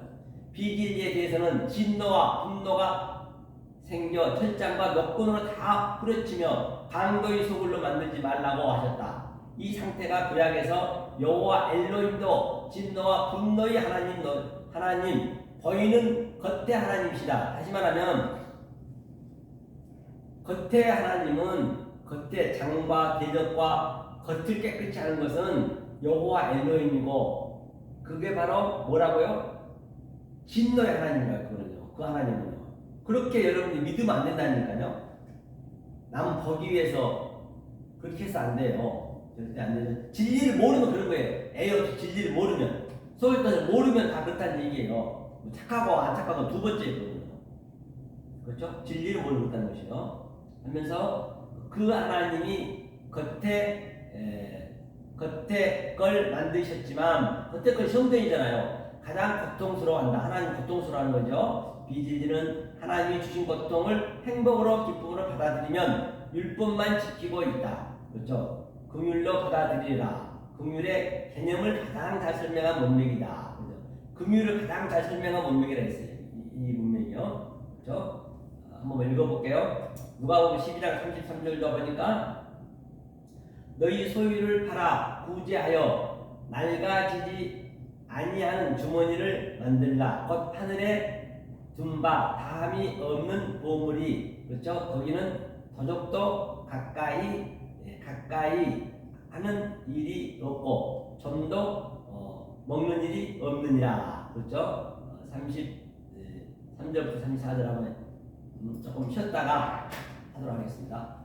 A: 비진리에 대해서는 진노와 분노가 생겨 철장과 멱군으로 다 후려치며 강도의 소굴로 만들지 말라고 하셨다. 이 상태가 구약에서 여호와 엘로힘도 진노와 분노의 하나님 보이는 겉의 하나님이시다. 다시 말하면 겉의 하나님은 겉의 장과 대접과 겉을 깨끗이 하는 것은 여호와 엘로힘이고 그게 바로 뭐라고요? 진노의 하나님이라고 그러죠. 그 하나님은요. 그렇게 여러분이 믿으면 안 된다니까요. 남 보기 위해서 그렇게 해서 안 돼요. 절대 안 되죠. 진리를 모르면 그런 거예요. 애의 없이 진리를 모르면 속의 것을 모르면 다 그렇다는 얘기예요. 착하고 안 착하고 두 번째거든요. 그렇죠? 진리를 모르고 그렇다는 것이요. 하면서 그 하나님이 겉에 걸 만드셨지만 겉에 걸 성전이잖아요. 가장 고통스러워한다. 하나님 고통스러워하는 거죠. 비질리는 하나님이 주신 고통을 행복으로 기쁨으로 받아들이면 율법만 지키고 있다. 그렇죠? 긍휼로 받아들이라. 긍휼의 개념을 가장 잘 설명한 문맥이다. 그렇죠? 긍휼을 가장 잘 설명한 문맥이라 했어요. 이 문맥이요. 그렇죠? 한번 읽어볼게요. 누가복음 12장 33절도 보니까 너희 소유를 팔아 구제하여 낡아지지 아니하는 주머니를 만들라. 곧 하늘에 둔 바 다함이 없는 보물이, 그렇죠? 거기는 도적도 가까이 하는 일이 없고 점도 먹는 일이 없느니라. 그렇죠? 33절부터 34절 한번 조금 쉬었다가 하도록 하겠습니다.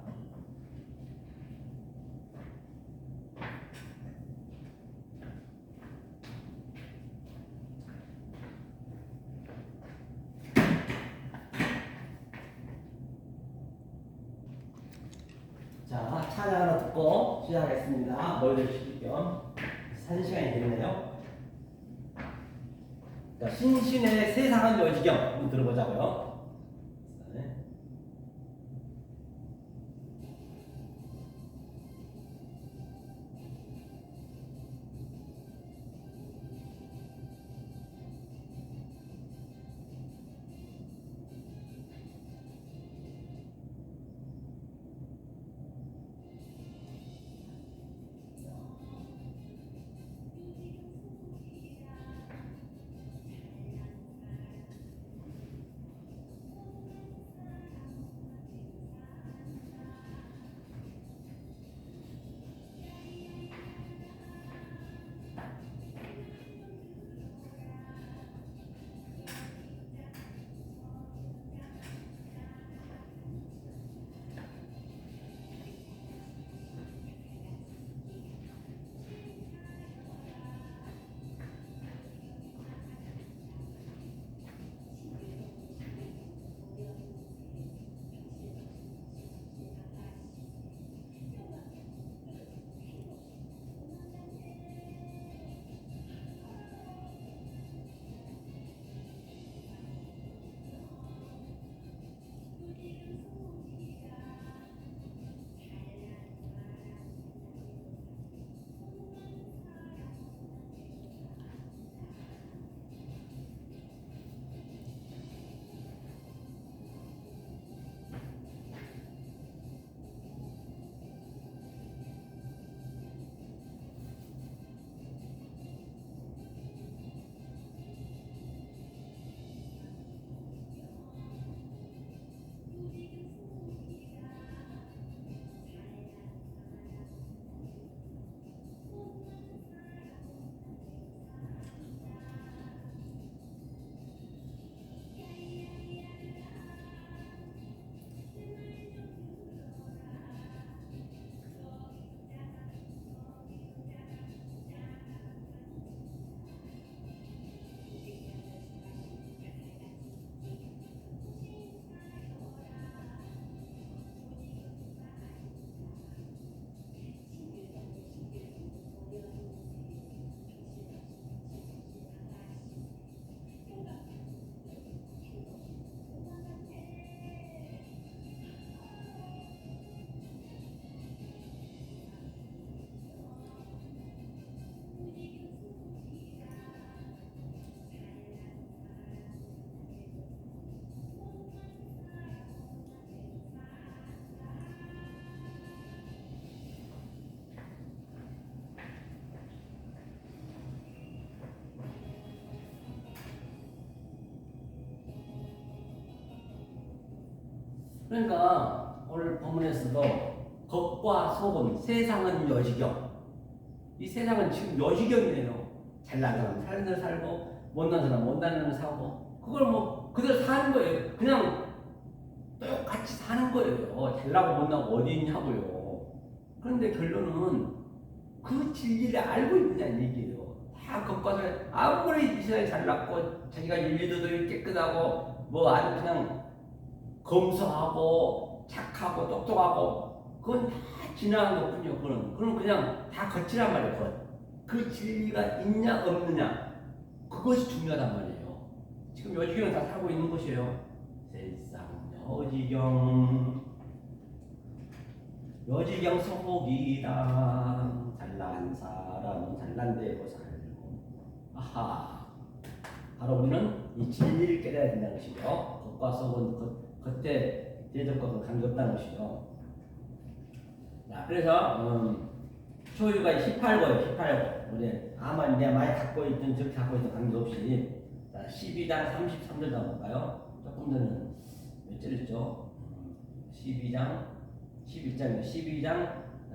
A: 자, 찬양 하나 듣고 시작하겠습니다. 머리를 식힐 겸 사진 시간이 되겠네요. 자, 신신의 세상은 여지경 한번 들어보자고요. 네. 그러니까 오늘 본문에서도 겉과 속은 세상은 여지경. 이 세상은 지금 여지경이에요. 잘난 사람 사는 대로 살고 못난 사람 못난 대로 살고 그걸 뭐 그대로 사는 거예요. 그냥 똑같이 사는 거예요. 잘나고 못나고 어디 있냐고요. 그런데 결론은 그 진리를 알고 있느냐는 얘기예요. 다 겉과 속 아무리 이 세상에 잘났고 자기가 윤리도도 깨끗하고 뭐 아주 그냥 검소하고 착하고 똑똑하고 그건 다 지나간 것뿐이요. 그건 그냥 다 겉이란 말이에요. 겉. 그 진리가 있냐 없느냐 그것이 중요하단 말이에요. 지금 여지경은 다 살고 있는 것이에요. 세상 여지경 속이다. 잘난 사람은 잘난 대로 살고 아하 바로 우리는 이 진리를 깨달아야 된다는 것이죠. 겉과 속은 겉에 대적과 관계없다는 것이죠. 자, 그래서 소유가 18거예요. 18거. 우리 아마 내가 많이 갖고 있든 저렇게 갖고 있든 관계없이. 자, 12장 33절 나볼까요? 조금 전에 몇 절이죠? 12장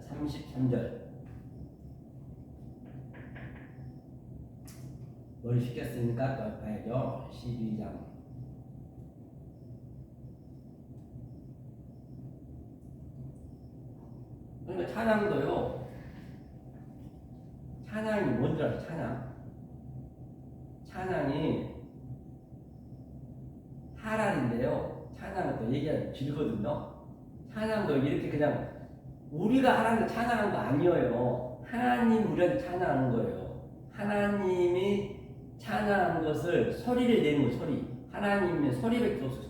A: 33절. 머리 식혔으니까 또 봐야죠. 12장. 그러니까 찬양도요. 찬양이 뭔지 알아요? 찬양이 하랄인데요. 찬양은 또 얘기하면 길거든요. 찬양도 이렇게 그냥 우리가 하나님을 찬양하는 거 아니에요. 하나님 우리한테 찬양하는 거예요. 하나님이 찬양하는 것을 소리를 내는 거예요. 소리. 하나님의 소리밖에 없어.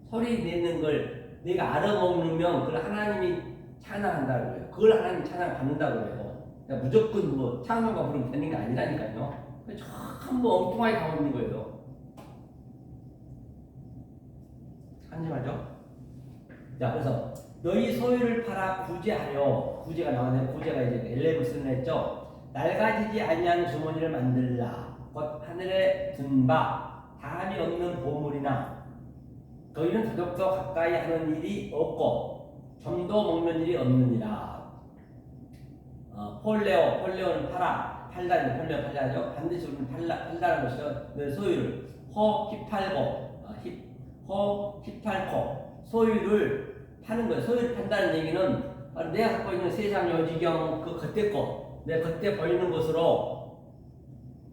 A: 소리 내는 걸 내가 알아먹으면 그걸 하나님이 찬양한다고 해요. 그걸 하나님 찬양 받는다고 해요. 그러니까 무조건 뭐 찬양과 부르면 되는 게 아니라니까요. 전부 엉뚱하게 가고 있는 거예요. 한심하죠? 자, 그래서 너희 소유를 팔아 구제하여, 구제가 나왔는데 구제가 이제 엘레브스는 했죠. 낡아지지 아니한 주머니를 만들라. 곧 하늘에 든 바 다함이 없는 보물이나 너희는 더덕도 가까이 하는 일이 없고 점도 먹는 일이 없느니라. 폴레오는 팔다죠. 반드시 우리는 팔다는 것이죠. 내 소유를 히팔코 소유를 파는 거예요. 소유를 판다는 얘기는 내가 갖고 있는 세상 여지경 그 겉에 거, 내 겉에 보이는 것으로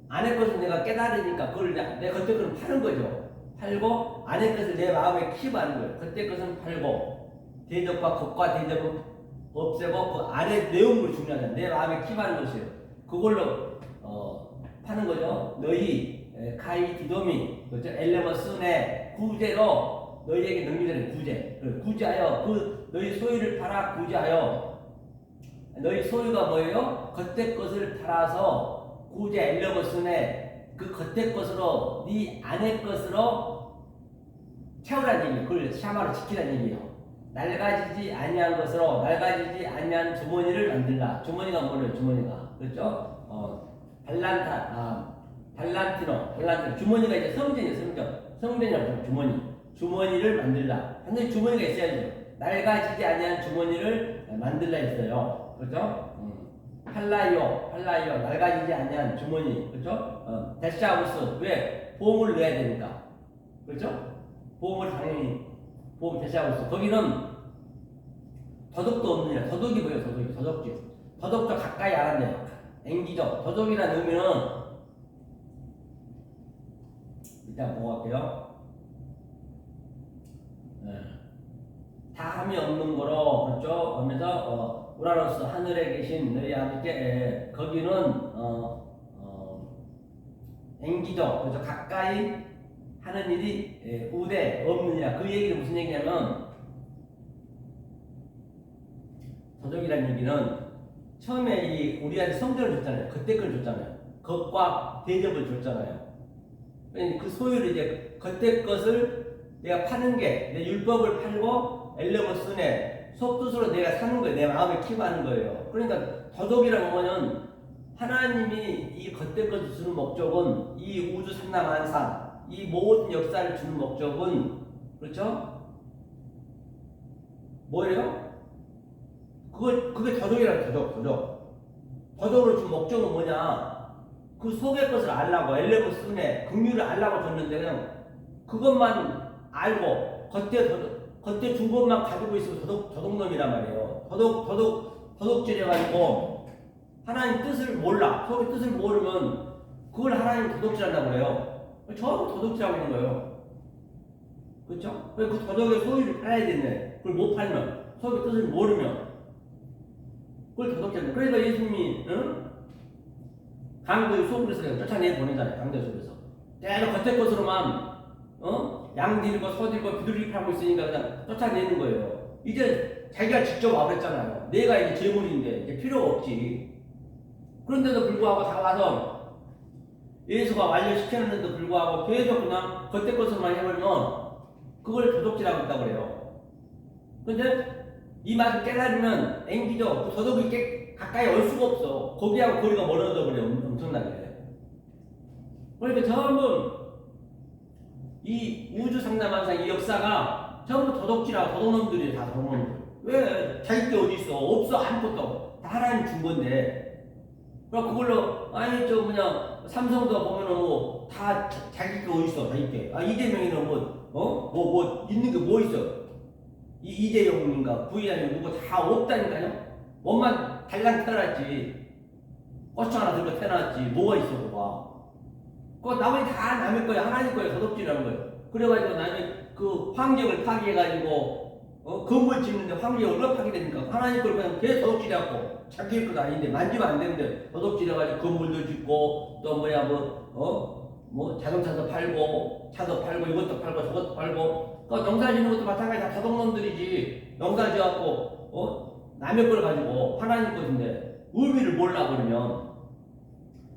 A: 안의 것을 내가 깨달으니까 그걸 내 겉에 것을 파는 거죠. 팔고 안의 것을 내 마음에 키우는 거예요. 겉에 것은 팔고 대적과 겉과 대적은 없애고 그 안의 내용물이 중요하잖아요. 내 마음에 키우는 것이에요. 그걸로 파는 거죠. 너희 카이 디도미 그렇죠? 엘레머스네 구제로 너희에게 능력되는 구제하여 너희 소유를 팔아 구제하여 너희 소유가 뭐예요? 겉의 것을 팔아서 구제 엘레머스네 그 겉의 것으로 네 안의 것으로 채우라는 얘기예요. 그걸 샤마로 지키라는 얘기예요. 낡아지지 아니한 것으로 낡아지지 아니한 주머니를 만들라. 주머니가 뭐예요? 주머니가 그렇죠? 발란티노 주머니가 이제 성전이라고 주머니를 만들라. 완전히 주머니가 있어야죠. 낡아지지 아니한 주머니를 만들라 했어요. 그렇죠? 팔라이오 낡아지지 아니한 주머니 그렇죠? 데샤우스 왜? 보험을 넣어야 되니까 그렇죠? 보험을 당연히 데샤우스 거기는 더덕도 없느냐. 더덕이 뭐예요? 더덕도 가까이 알았네요. 앵기죠. 더덕이라는 의미는 일단 보고 갈게요. 다함이 없는 거로 그렇죠. 그러면서 우라노스 하늘에 계신 너희 아버지께 거기는 앵기죠. 그렇죠. 가까이 하는 일이 우대 없느냐. 그 얘기는 무슨 얘기냐면 더덕이라는 얘기는 처음에 우리한테 성전을 줬잖아요. 그때 걸 줬잖아요. 겉과 대접을 줬잖아요. 그 소유를 이제 겉에 것을 내가 파는 게 내 율법을 팔고 엘레버스네 속뜻으로 내가 사는 거예요. 내 마음에 키워하는 거예요. 그러니까 더덕이라고 하면은 하나님이 이 겉에 것을 주는 목적은 이 우주 삼라만상 이 모든 역사를 주는 목적은 그렇죠? 뭐예요? 그게 더덕이라는 더덕으로 준 목적은 뭐냐? 그 속의 것을 알라고 엘레브스네 긍휼을 알라고 줬는데 그냥 그것만 알고 겉에 준 것만 가지고 있으면 도둑놈이란 말이에요. 도둑질해가지고 하나님 뜻을 몰라. 속의 뜻을 모르면 그걸 하나님 도둑질한다고 그래요. 전부 도둑질하고 있는 거예요. 그렇죠? 그 도둑의 소유를 팔아야 되는데 그걸 못 팔면 속의 뜻을 모르면 그걸 도둑질한다. 그러니까 예수님이 강도의 속에서 쫓아내 보내잖아요. 강도의 속에서 계속 겉의 것으로만 양 들고 소 들고 비둘기 팔고 있으니까 그냥 쫓아내는 거예요. 이제 자기가 직접 와버렸잖아요. 내가 이제 재물인데 이제 필요가 없지. 그런데도 불구하고 다 와서 예수가 완료시켰는데도 불구하고 계속 그냥 겉에 것을만 해버리면 그걸 도둑질하고 있다고 그래요. 근데 이 맛을 깨달으면 앵기죠. 도둑이 가까이 올 수가 없어. 거기하고 거리가 멀어져 버려. 엄청나게. 그러니까 전부 이 우주 상담하면서 이 역사가 전부 도둑질하고 도둑놈들이 다 도둑놈들. 왜 자기 게 어디 있어? 없어. 아무것도. 다 하나님 준 건데. 그럼 그걸로 아니 저 그냥 삼성도 보면은 뭐 다 자기 게 어디 있어? 자기 게. 아 이재명이는 뭐 있는 게 뭐 있어? 이재용인가 부의장이 누구 다 없다니까요. 몸만 달랑 태어났지. 꼬치 하나 들고 태어났지. 뭐가 있어 그거. 그거 나머지 다 남의 거야. 하나님 거야. 도둑질하는 거예요. 그래가지고 나중에 그 환경을 파괴해가지고 건물 짓는데 환경이 얼마나 파괴됩니까? 하나님 걸 그냥 계속 도둑질해갖고 자기 것도 아닌데 만지면 안 되는데 도둑질해가지고 건물도 짓고 또 뭐야 뭐 자동차도 팔고 차도 팔고 이것도 팔고 저것도 팔고 농사 짓는 것도 마찬가지 다 도둑놈들이지. 농사 지어갖고 남의 걸 가지고 하나님 것인데 의미를 몰라 버리면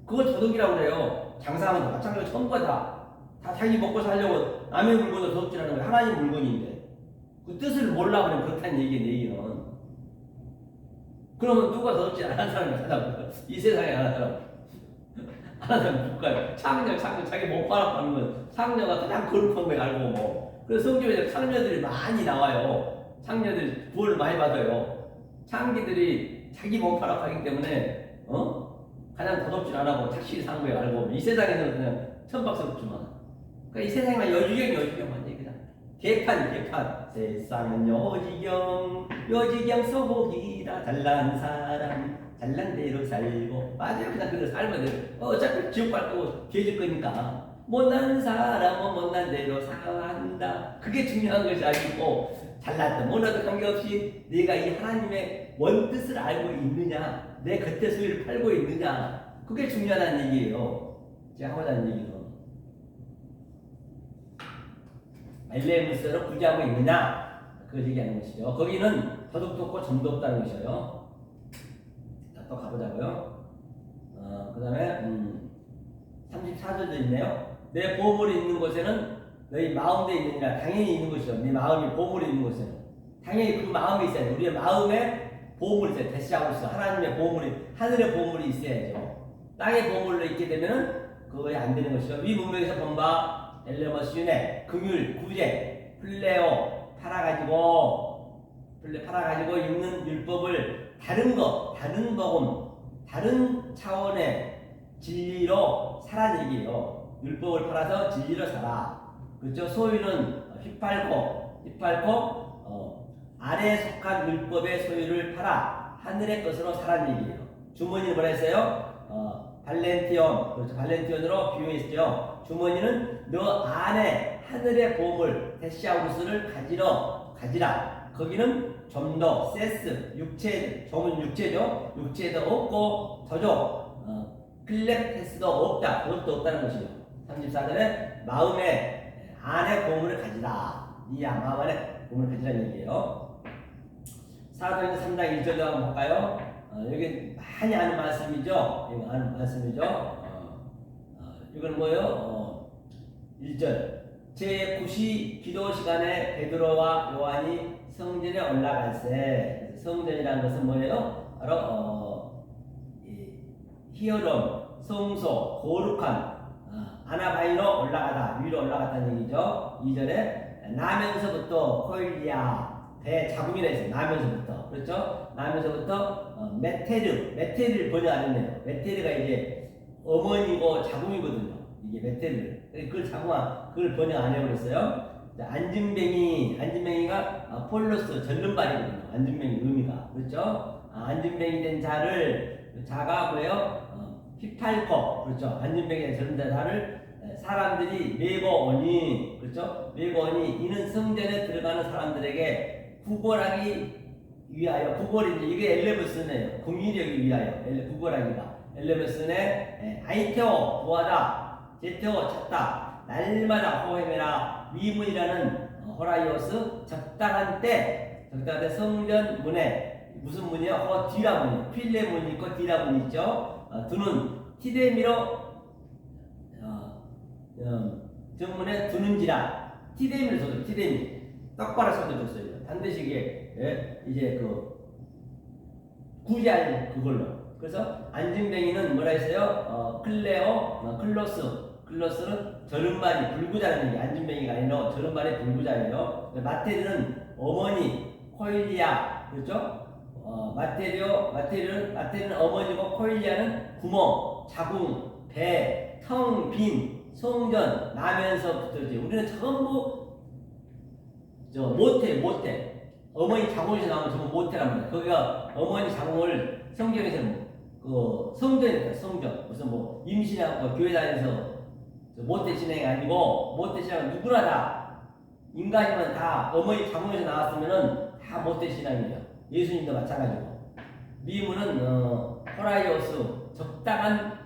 A: 그걸 도둑이라고 그래요. 장사하는 거 마찬가지로 전부 다 자기 먹고 살려고 남의 물건을 도둑질하는 거예요. 하나님 물건인데 그 뜻을 몰라 버리면 그렇다는 얘기는. 그러면 누가 도둑질 안 하는 사람이 하다고? 이 세상에 안 하는 사람 하는 사람 누굴까요? 창녀 자기 못 팔아파는 건 창녀가 가장 거룩한 걸 알고 뭐. 그래서 성경에 창녀들이 많이 나와요. 창녀들이 구원을 많이 받아요. 창기들이 자기 못 팔아파기 때문에 가장 도둑질 안 하고 착실히 산 거예요. 알고 이 세상에는 그냥 천박스럽지만 그러니까 이 세상만 여주경만 얘기다. 개판 세상은 여지경 소복이라 잘난 사람 잘난 대로 살고 맞아요. 그냥 그대로 살면 돼요. 어차피 지옥 갈 거고 죄질 거니까 못난 사람은 못난 대로 살아간다. 그게 중요한 것이 아니고 잘났다 못났다 관계없이 내가 이 하나님의 원뜻을 알고 있느냐 내 겉에 소유를 팔고 있느냐 그게 중요하다는 얘기예요. 제가 하고자 하는 얘기는 엘레무스로 구제하고 있느냐 그걸 얘기하는 것이죠. 거기는 도둑도 없고 점도 없다는 것이에요. 자, 또 가보자고요. 그 다음에 34절도 있네요. 내 보물이 있는 곳에는 너희 마음도 있느니라. 당연히 있는 것이죠. 네 마음이 보물이 있는 곳에는 당연히 그 마음이 있어야 돼. 우리의 마음에 보물이 있어요. 대시하고 있어. 하나님의 보물이 하늘의 보물이 있어야죠. 땅의 보물로 있게 되면은 그거에 안 되는 것이죠. 위 문맥에서 본 바 엘레머스 윤회 긍휼 구제 플레오 팔아가지고 있는 율법을 다른 복음 다른 차원의 진리로 살아는 얘기예요. 율법을 팔아서 진리로 살아. 그렇죠? 소유는 휘팔고 아래에 속한 율법의 소유를 팔아 하늘의 것으로 살아는 얘기예요. 주머니는 뭐라 했어요? 발렌티온. 그렇죠? 발렌티온으로 비유했죠. 주머니는 너 안에 하늘의 보물 데시아우루스를 가지라. 거기는 좀더 세스 점은 육체죠. 육체도 없고 더족 필레테스도 없다. 그것도 없다는 것이죠. 34절에 마음의 안에 보물을 가지라. 이 마음 안에 보물을 가지라는 얘기예요. 사도행전 3장 1절도 한번 볼까요? 여기 많이 아는 말씀이죠. 이건 뭐예요? 1절 제9시 기도 시간에 베드로와 요한이 성전에 올라갈세. 성전이라는 것은 뭐예요? 바로 히어롬, 성소, 거룩한 아나바이로 올라가다, 위로 올라갔다는 얘기죠. 2절에 나면서부터 코일리아 배 자궁이라 했어요. 나면서부터. 그렇죠? 나면서부터 메테르를 번역 안 했네요. 메테르가 이제 어머니고 자궁이거든요. 이게 메테르. 그걸 번역 안 해버렸어요. 안진뱅이가 폴로스 절름발이거든요. 안진뱅이 의미가. 그렇죠? 안진뱅이 된 자가 뭐예요? 휘팔코. 그렇죠? 안진뱅이 된 절름자를 사람들이 메고 오니. 그렇죠? 메고 오니 이는 성전에 들어가는 사람들에게 구걸하기 위하여. 구걸인데 이게 엘레무스네요. 궁일하기 위하여. 구걸하기가. 엘레무스네 아이테오 구하다. 제테오 찾다. 날마다 호행해라. 위문이라는 호라이오스 적당한 때 성전 문에 무슨 문이요? 디라 문이 필레 문이 있고 디라 문이 있죠. 두는 티데미로 정문에 두는지라 티데미를 써줘. 티데미 똑바로 써줬어요. 반드시 이게 이제 구제할 그걸로. 그래서 안진뱅이는 뭐라 했어요? 클로스는 저른말이 불구자라는 얘기. 안진뱅이가 아니라 저른말이 불구자예요. 마테리는 어머니, 코일리아, 그렇죠? 마테리는 어머니고 코일리아는 구멍, 자궁, 배, 텅 빈, 송전, 나면서 붙어지. 우리는 전부 모태. 어머니 자궁에서 나오면 전부 모태란 말이야. 거기가 어머니 자궁을 성경에서 성전 무슨 임신하고 교회 다니면서 모태 신앙이 아니고 모태 신앙은 누구나 다 인간이면 다 어머니 자궁에서 나왔으면은 다 모태 신앙이에요. 예수님도 마찬가지고. 미문은 호라이오스 적당한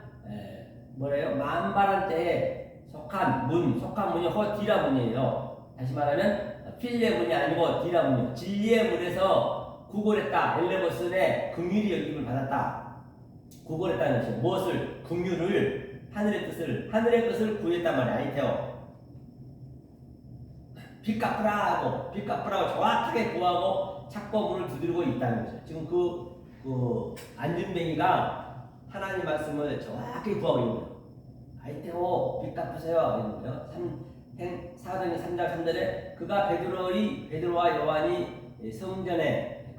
A: 만발한 때에 속한 문이 디라 문이에요. 다시 말하면 필레 문이 아니고 디라 문이에요. 진리의 문에서 구걸했다. 엘레버슨의 긍휼이 여김을 받았다. 구걸했다는 것이 무엇을? 긍휼을 하늘의 뜻을 구했단 말이야. 아이테오. 빚 갚으라고 정확하게 구하고 찾고 문을 두드리고 있다는 거죠. 지금 안준뱅이가 하나님 말씀을 정확히 구하고 있는 거예요. 아이테오 빚 갚으세요. 이런 거예요. 사도행전 3장 3절에 그가 베드로와 요한이 성전에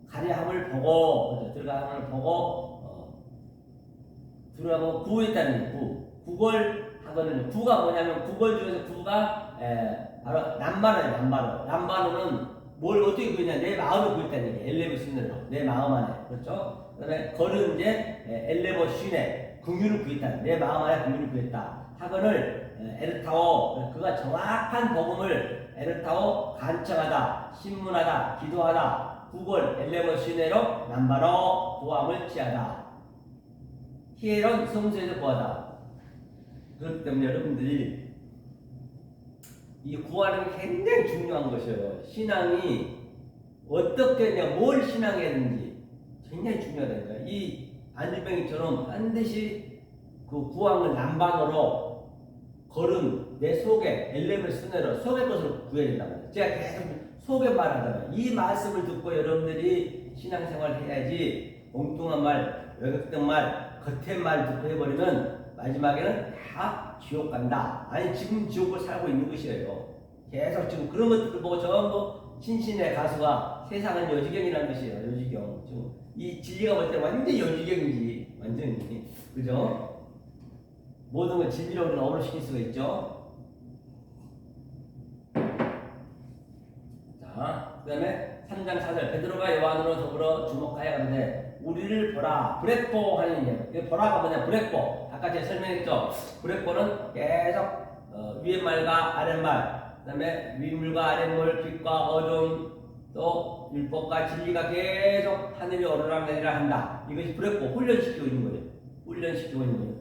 A: 가려함을 보고 들어가고 구했다는 구. 구걸 하거든요. 구가 뭐냐면 구걸 중에서 구가 바로 남바로는 뭘 어떻게 구했냐? 내 마음을 구했다는 얘기예요. 엘레보 신으로 내 마음 안에. 그렇죠? 그다음에 걸은 이제 엘레보 신에 긍휼을 구했다. 내 마음 안에 긍휼을 구했다. 학원을 에르타오 그가 정확한 복음을 에르타오 간청하다, 신문하다, 기도하다, 구걸 엘레버 시네로 남바로 구함을 취하다. 히에론 성소에서 구하다. 그렇기 때문에 여러분들이 이 구하는 게 굉장히 중요한 것이에요. 신앙이 어떻게 뭘 신앙해야 되는지 굉장히 중요하다니까. 이 안진뱅이처럼 반드시 그 구함을 남방으로 걸은 내 속에 엘레벨 순회로 속의 것을 구해야 된단 말이에요. 제가 계속 속에 말하잖아요. 이 말씀을 듣고 여러분들이 신앙생활을 해야지 엉뚱한 말, 외국된 말, 겉의 말 듣고 해버리면 마지막에는 다 지옥 간다. 아니 지금 지옥을 살고 있는 것이에요. 계속 지금 그런 것들을 보고 전부 신신의 가수가 세상은 여지경이라는 것이에요. 여지경. 지금 이 진리가 볼 때 완전 여지경이지. 완전히. 그죠? 모든 걸 진리로 우리는 어물시킬 수가 있죠. 자, 그 다음에 3장 4절 베드로가 요한으로 더불어 주목하여 가는데 우리를 보라. 브레포 하는 얘기예요. 보라가 뭐냐? 브레포. 아까 제가 설명했죠. 브레포는 계속 위의 말과 아랫말, 그 다음에 윗물과 아랫물, 빛과 어둠, 또 율법과 진리가 계속 하늘이 오르락내리락 한다. 이것이 브레포 훈련시키고 있는 거예요. 훈련시키고 있는 거예요.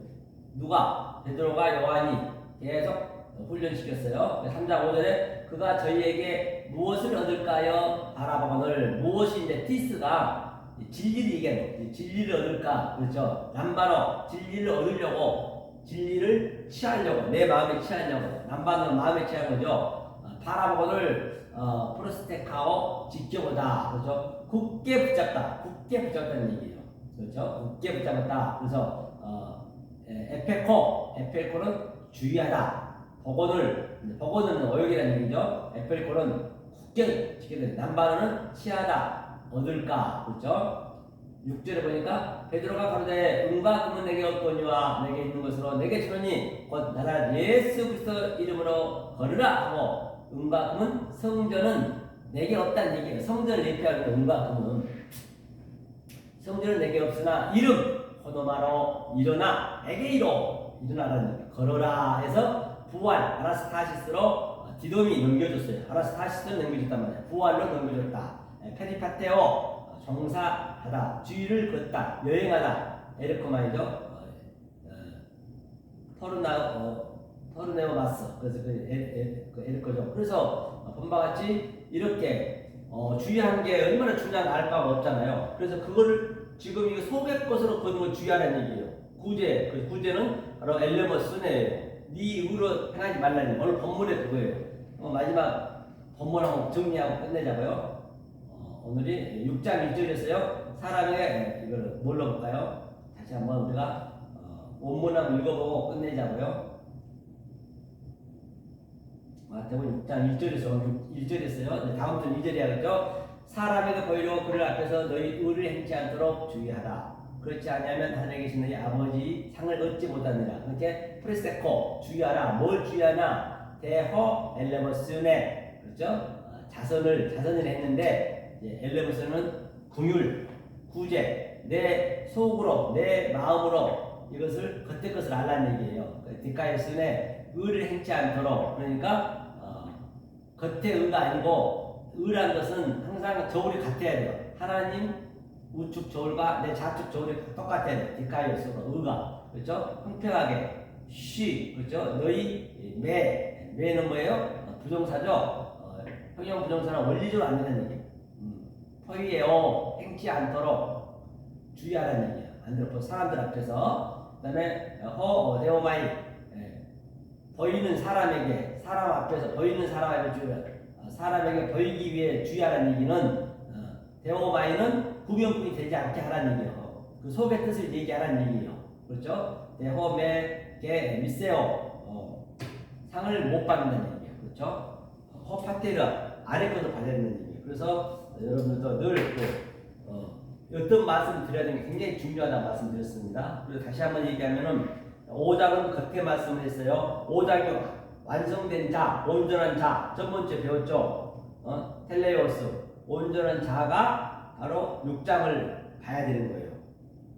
A: 누가? 베드로가 요한이 계속 훈련시켰어요. 3장 5절에 그가 저희에게 무엇을 얻을까요? 바라보거늘. 무엇인데 티스가 진리를 얘기하는 거예요. 진리를 얻을까? 그렇죠. 남바로 진리를 얻으려고, 진리를 취하려고, 내 마음에 취하려고. 남바는 마음에 취한 거죠. 바라보거늘 프로스테카오 지켜보다. 그렇죠. 굳게 붙잡다는 얘기예요. 그렇죠. 굳게 붙잡았다. 그래서 에펠코는 주의하다. 복원은 어역이라는 얘기죠. 에펠코는 굳게 지켜야 된다. 남바는 취하다. 얻을까. 그렇죠. 6절에 보니까 베드로가 가로되 은과 금은 내게 없거니와 내게 있는 것으로 내게 주노니 곧 나사렛 예수 그리스도 이름으로 걸으라 하고, 은과 금은 성전은 내게 없다는 얘기예요. 성전을 예표하는 은과 금은. 성전은 내게 없으나 이름 호노마로 일어나 에게이로 일어나라는 얘기예요. 걸어라 해서 부활 아라스타시스로 디돔이 넘겨줬어요. 아라스타시스를 넘겨줬단 말이에요. 부활로 넘겨줬다. 페리파테오 종사하다, 주의를 걷다, 여행하다. 에르코마이죠. 터르네오마스. 그래서 그 에르코죠. 그래서 본바 같이 이렇게 주의하는 게 얼마나 중요한가 알 바가 없잖아요. 그래서 그거를 지금 이거 속의 것으로 걷는 걸 주의하라는 얘기예요. 구제, 그 구제는 바로 엘레머스네요. 네 의로 행하지 말라니. 오늘 본문에 그거예요. 마지막 본문 한번 정리하고 끝내자고요. 오늘이 6장 1절이었어요. 사람에게 이걸 뭘로 볼까요? 다시 한번 우리가 원문 한번 읽어보고 끝내자고요. 마태복음 6장 1절에서요. 다음 주 2절이야겠죠. 사람에게 보이려고 그를 앞에서 너희 의를 행치 않도록 주의하라. 그렇지 않으면 하늘에 계신 너희 아버지 상을 얻지 못하느니라. 그렇게 프레세코 주의하라. 뭘 주의하나? 대허 엘레머스네. 그렇죠? 자선을 했는데 엘레머스는 궁율, 구제, 내 속으로, 내 마음으로 이것을 겉의 것을 알라는 얘기예요. 디카이스네 의를 행치 않도록. 그러니까 겉의 의가 아니고 의란 것은 항상 저울이 같아야 돼요. 하나님 우측 저울과 내 좌측 저울이 똑같아야 돼요. 디카이스가 의가. 그렇죠? 평평하게 그렇죠? 너희 매는 뭐예요? 부정사죠. 형용 부정사는 원리적으로 안 되는 얘기예요. 포위에요. 행치 않도록 주의하라는 얘기예요. 안 들어 사람들 앞에서. 그다음에 데오마이 보이는 사람에게 사람 앞에서 보이는 사람에게 사람에게 보이기 위해 주의하라는 얘기는 데오마이는 구명꾼이 되지 않게 하라는 얘기예요. 그 속의 뜻을 얘기하라는 얘기예요. 그렇죠? 데호메게 미세오 상을 못 받는다는 얘기예요. 그렇죠? 호파테르 아래 것을 받아야 된다는 얘기예요. 그래서 여러분들도 늘 어떤 말씀을 드려야 되는 게 굉장히 중요하다는 말씀 드렸습니다. 그리고 다시 한번 얘기하면은 5장은 겉에 말씀을 했어요. 5장이 완성된 자, 온전한 자, 첫 번째 배웠죠. 텔레오스, 온전한 자가 바로 6장을 봐야 되는 거예요.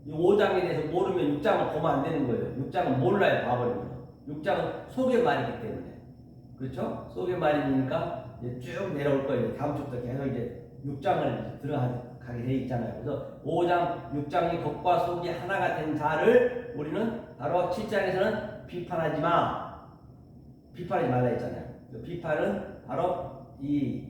A: 이 5장에 대해서 모르면 6장을 보면 안 되는 거예요. 6장은 몰라요, 봐버리면. 6장은 속의 말이기 때문에. 그렇죠? 속의 말이니까 쭉 내려올 거예요. 다음 주부터 계속 이제 6장을 들어가게 돼 있잖아요. 그래서 5장, 6장이 겉과 속이 하나가 된 자를 우리는 바로 7장에서는 비판하지 말라 했잖아요. 그 비판은 바로 이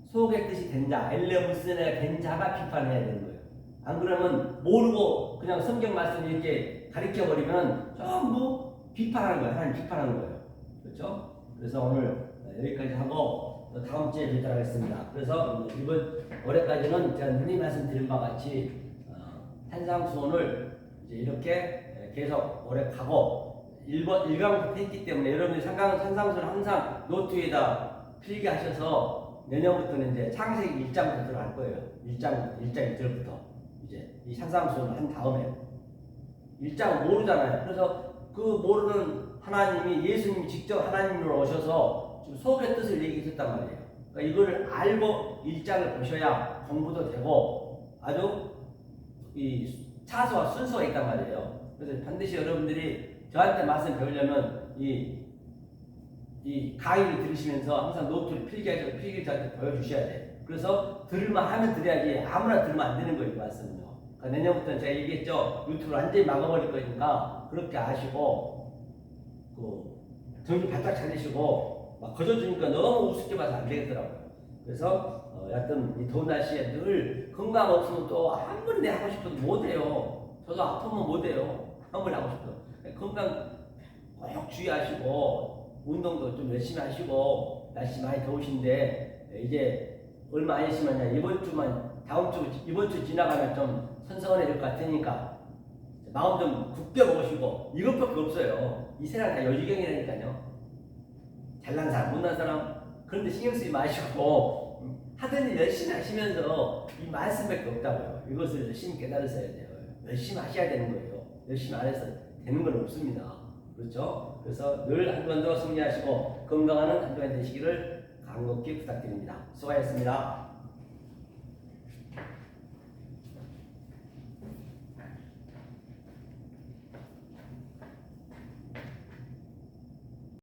A: 속의 뜻이 된 자, 엘레무스네가 된 자가 비판해야 되는 거예요. 안 그러면 모르고 그냥 성경 말씀 이렇게 가르쳐 버리면 전부 비판하는 거예요. 하나님 비판하는 거예요. 그렇죠? 그래서 오늘 여기까지 하고 다음 주에 뵙도록 하겠습니다. 그래서 이번 올해까지는 제가 흔히 말씀드린 바와 같이 산상수훈을 이제 이렇게 계속 오래 가고 1강부터 했기 때문에 여러분들이 산상수훈 항상 노트에다 필기하셔서 내년부터는 이제 창세기 1장부터 들어갈 거예요. 1장 1절부터 이제 이 산상수훈을 한 다음에 1장은 모르잖아요. 그래서 그 모르는 하나님이 예수님이 직접 하나님으로 오셔서 지금 속의 뜻을 얘기했단 말이에요. 그러니까 이걸 알고 1장을 보셔야 공부도 되고 아주 이 차수와 순서가 있단 말이에요. 그래서 반드시 여러분들이 저한테 말씀 배우려면 이 강의를 들으시면서 항상 노트를 필기를 저한테 보여주셔야 돼요. 그래서 들을만 하면 들어야지 아무나 들으면 안 되는 거예요, 이 말씀은요. 그러니까 내년부터는 제가 얘기했죠. 유튜브를 완전히 막아버릴 거니까 그렇게 아시고 정신 바짝 차리시고 막 거저주니까 너무 우습게 봐서 안 되겠더라고요. 그래서 여하튼 이 더운 날씨에 늘 건강 없으면 또 아무리 내가 하고 싶어도 못해요. 저도 아프면 못해요. 아무리 하고 싶어도. 건강 꼭 주의하시고 운동도 좀 열심히 하시고 날씨 많이 더우신데 이제 얼마 안 있으면 이번 주 지나가면 좀 선선해질 것 같으니까 마음 좀 굳게 먹으시고 이것밖에 없어요. 이 세상 다 여지경이라니까요. 잘난 사람, 못난 사람 그런데 신경 쓰지 마시고 하던 일 열심히 하시면서 이 말씀밖에 없다고요. 이것을 열심히 깨달으셔야 돼요. 열심히 하셔야 되는 거예요. 열심히 안 해서 되는 건 없습니다. 그렇죠? 그래서 늘 한 번 더 승리하시고 건강한 한 주간 되시기를 간곡히 부탁드립니다. 수고하셨습니다.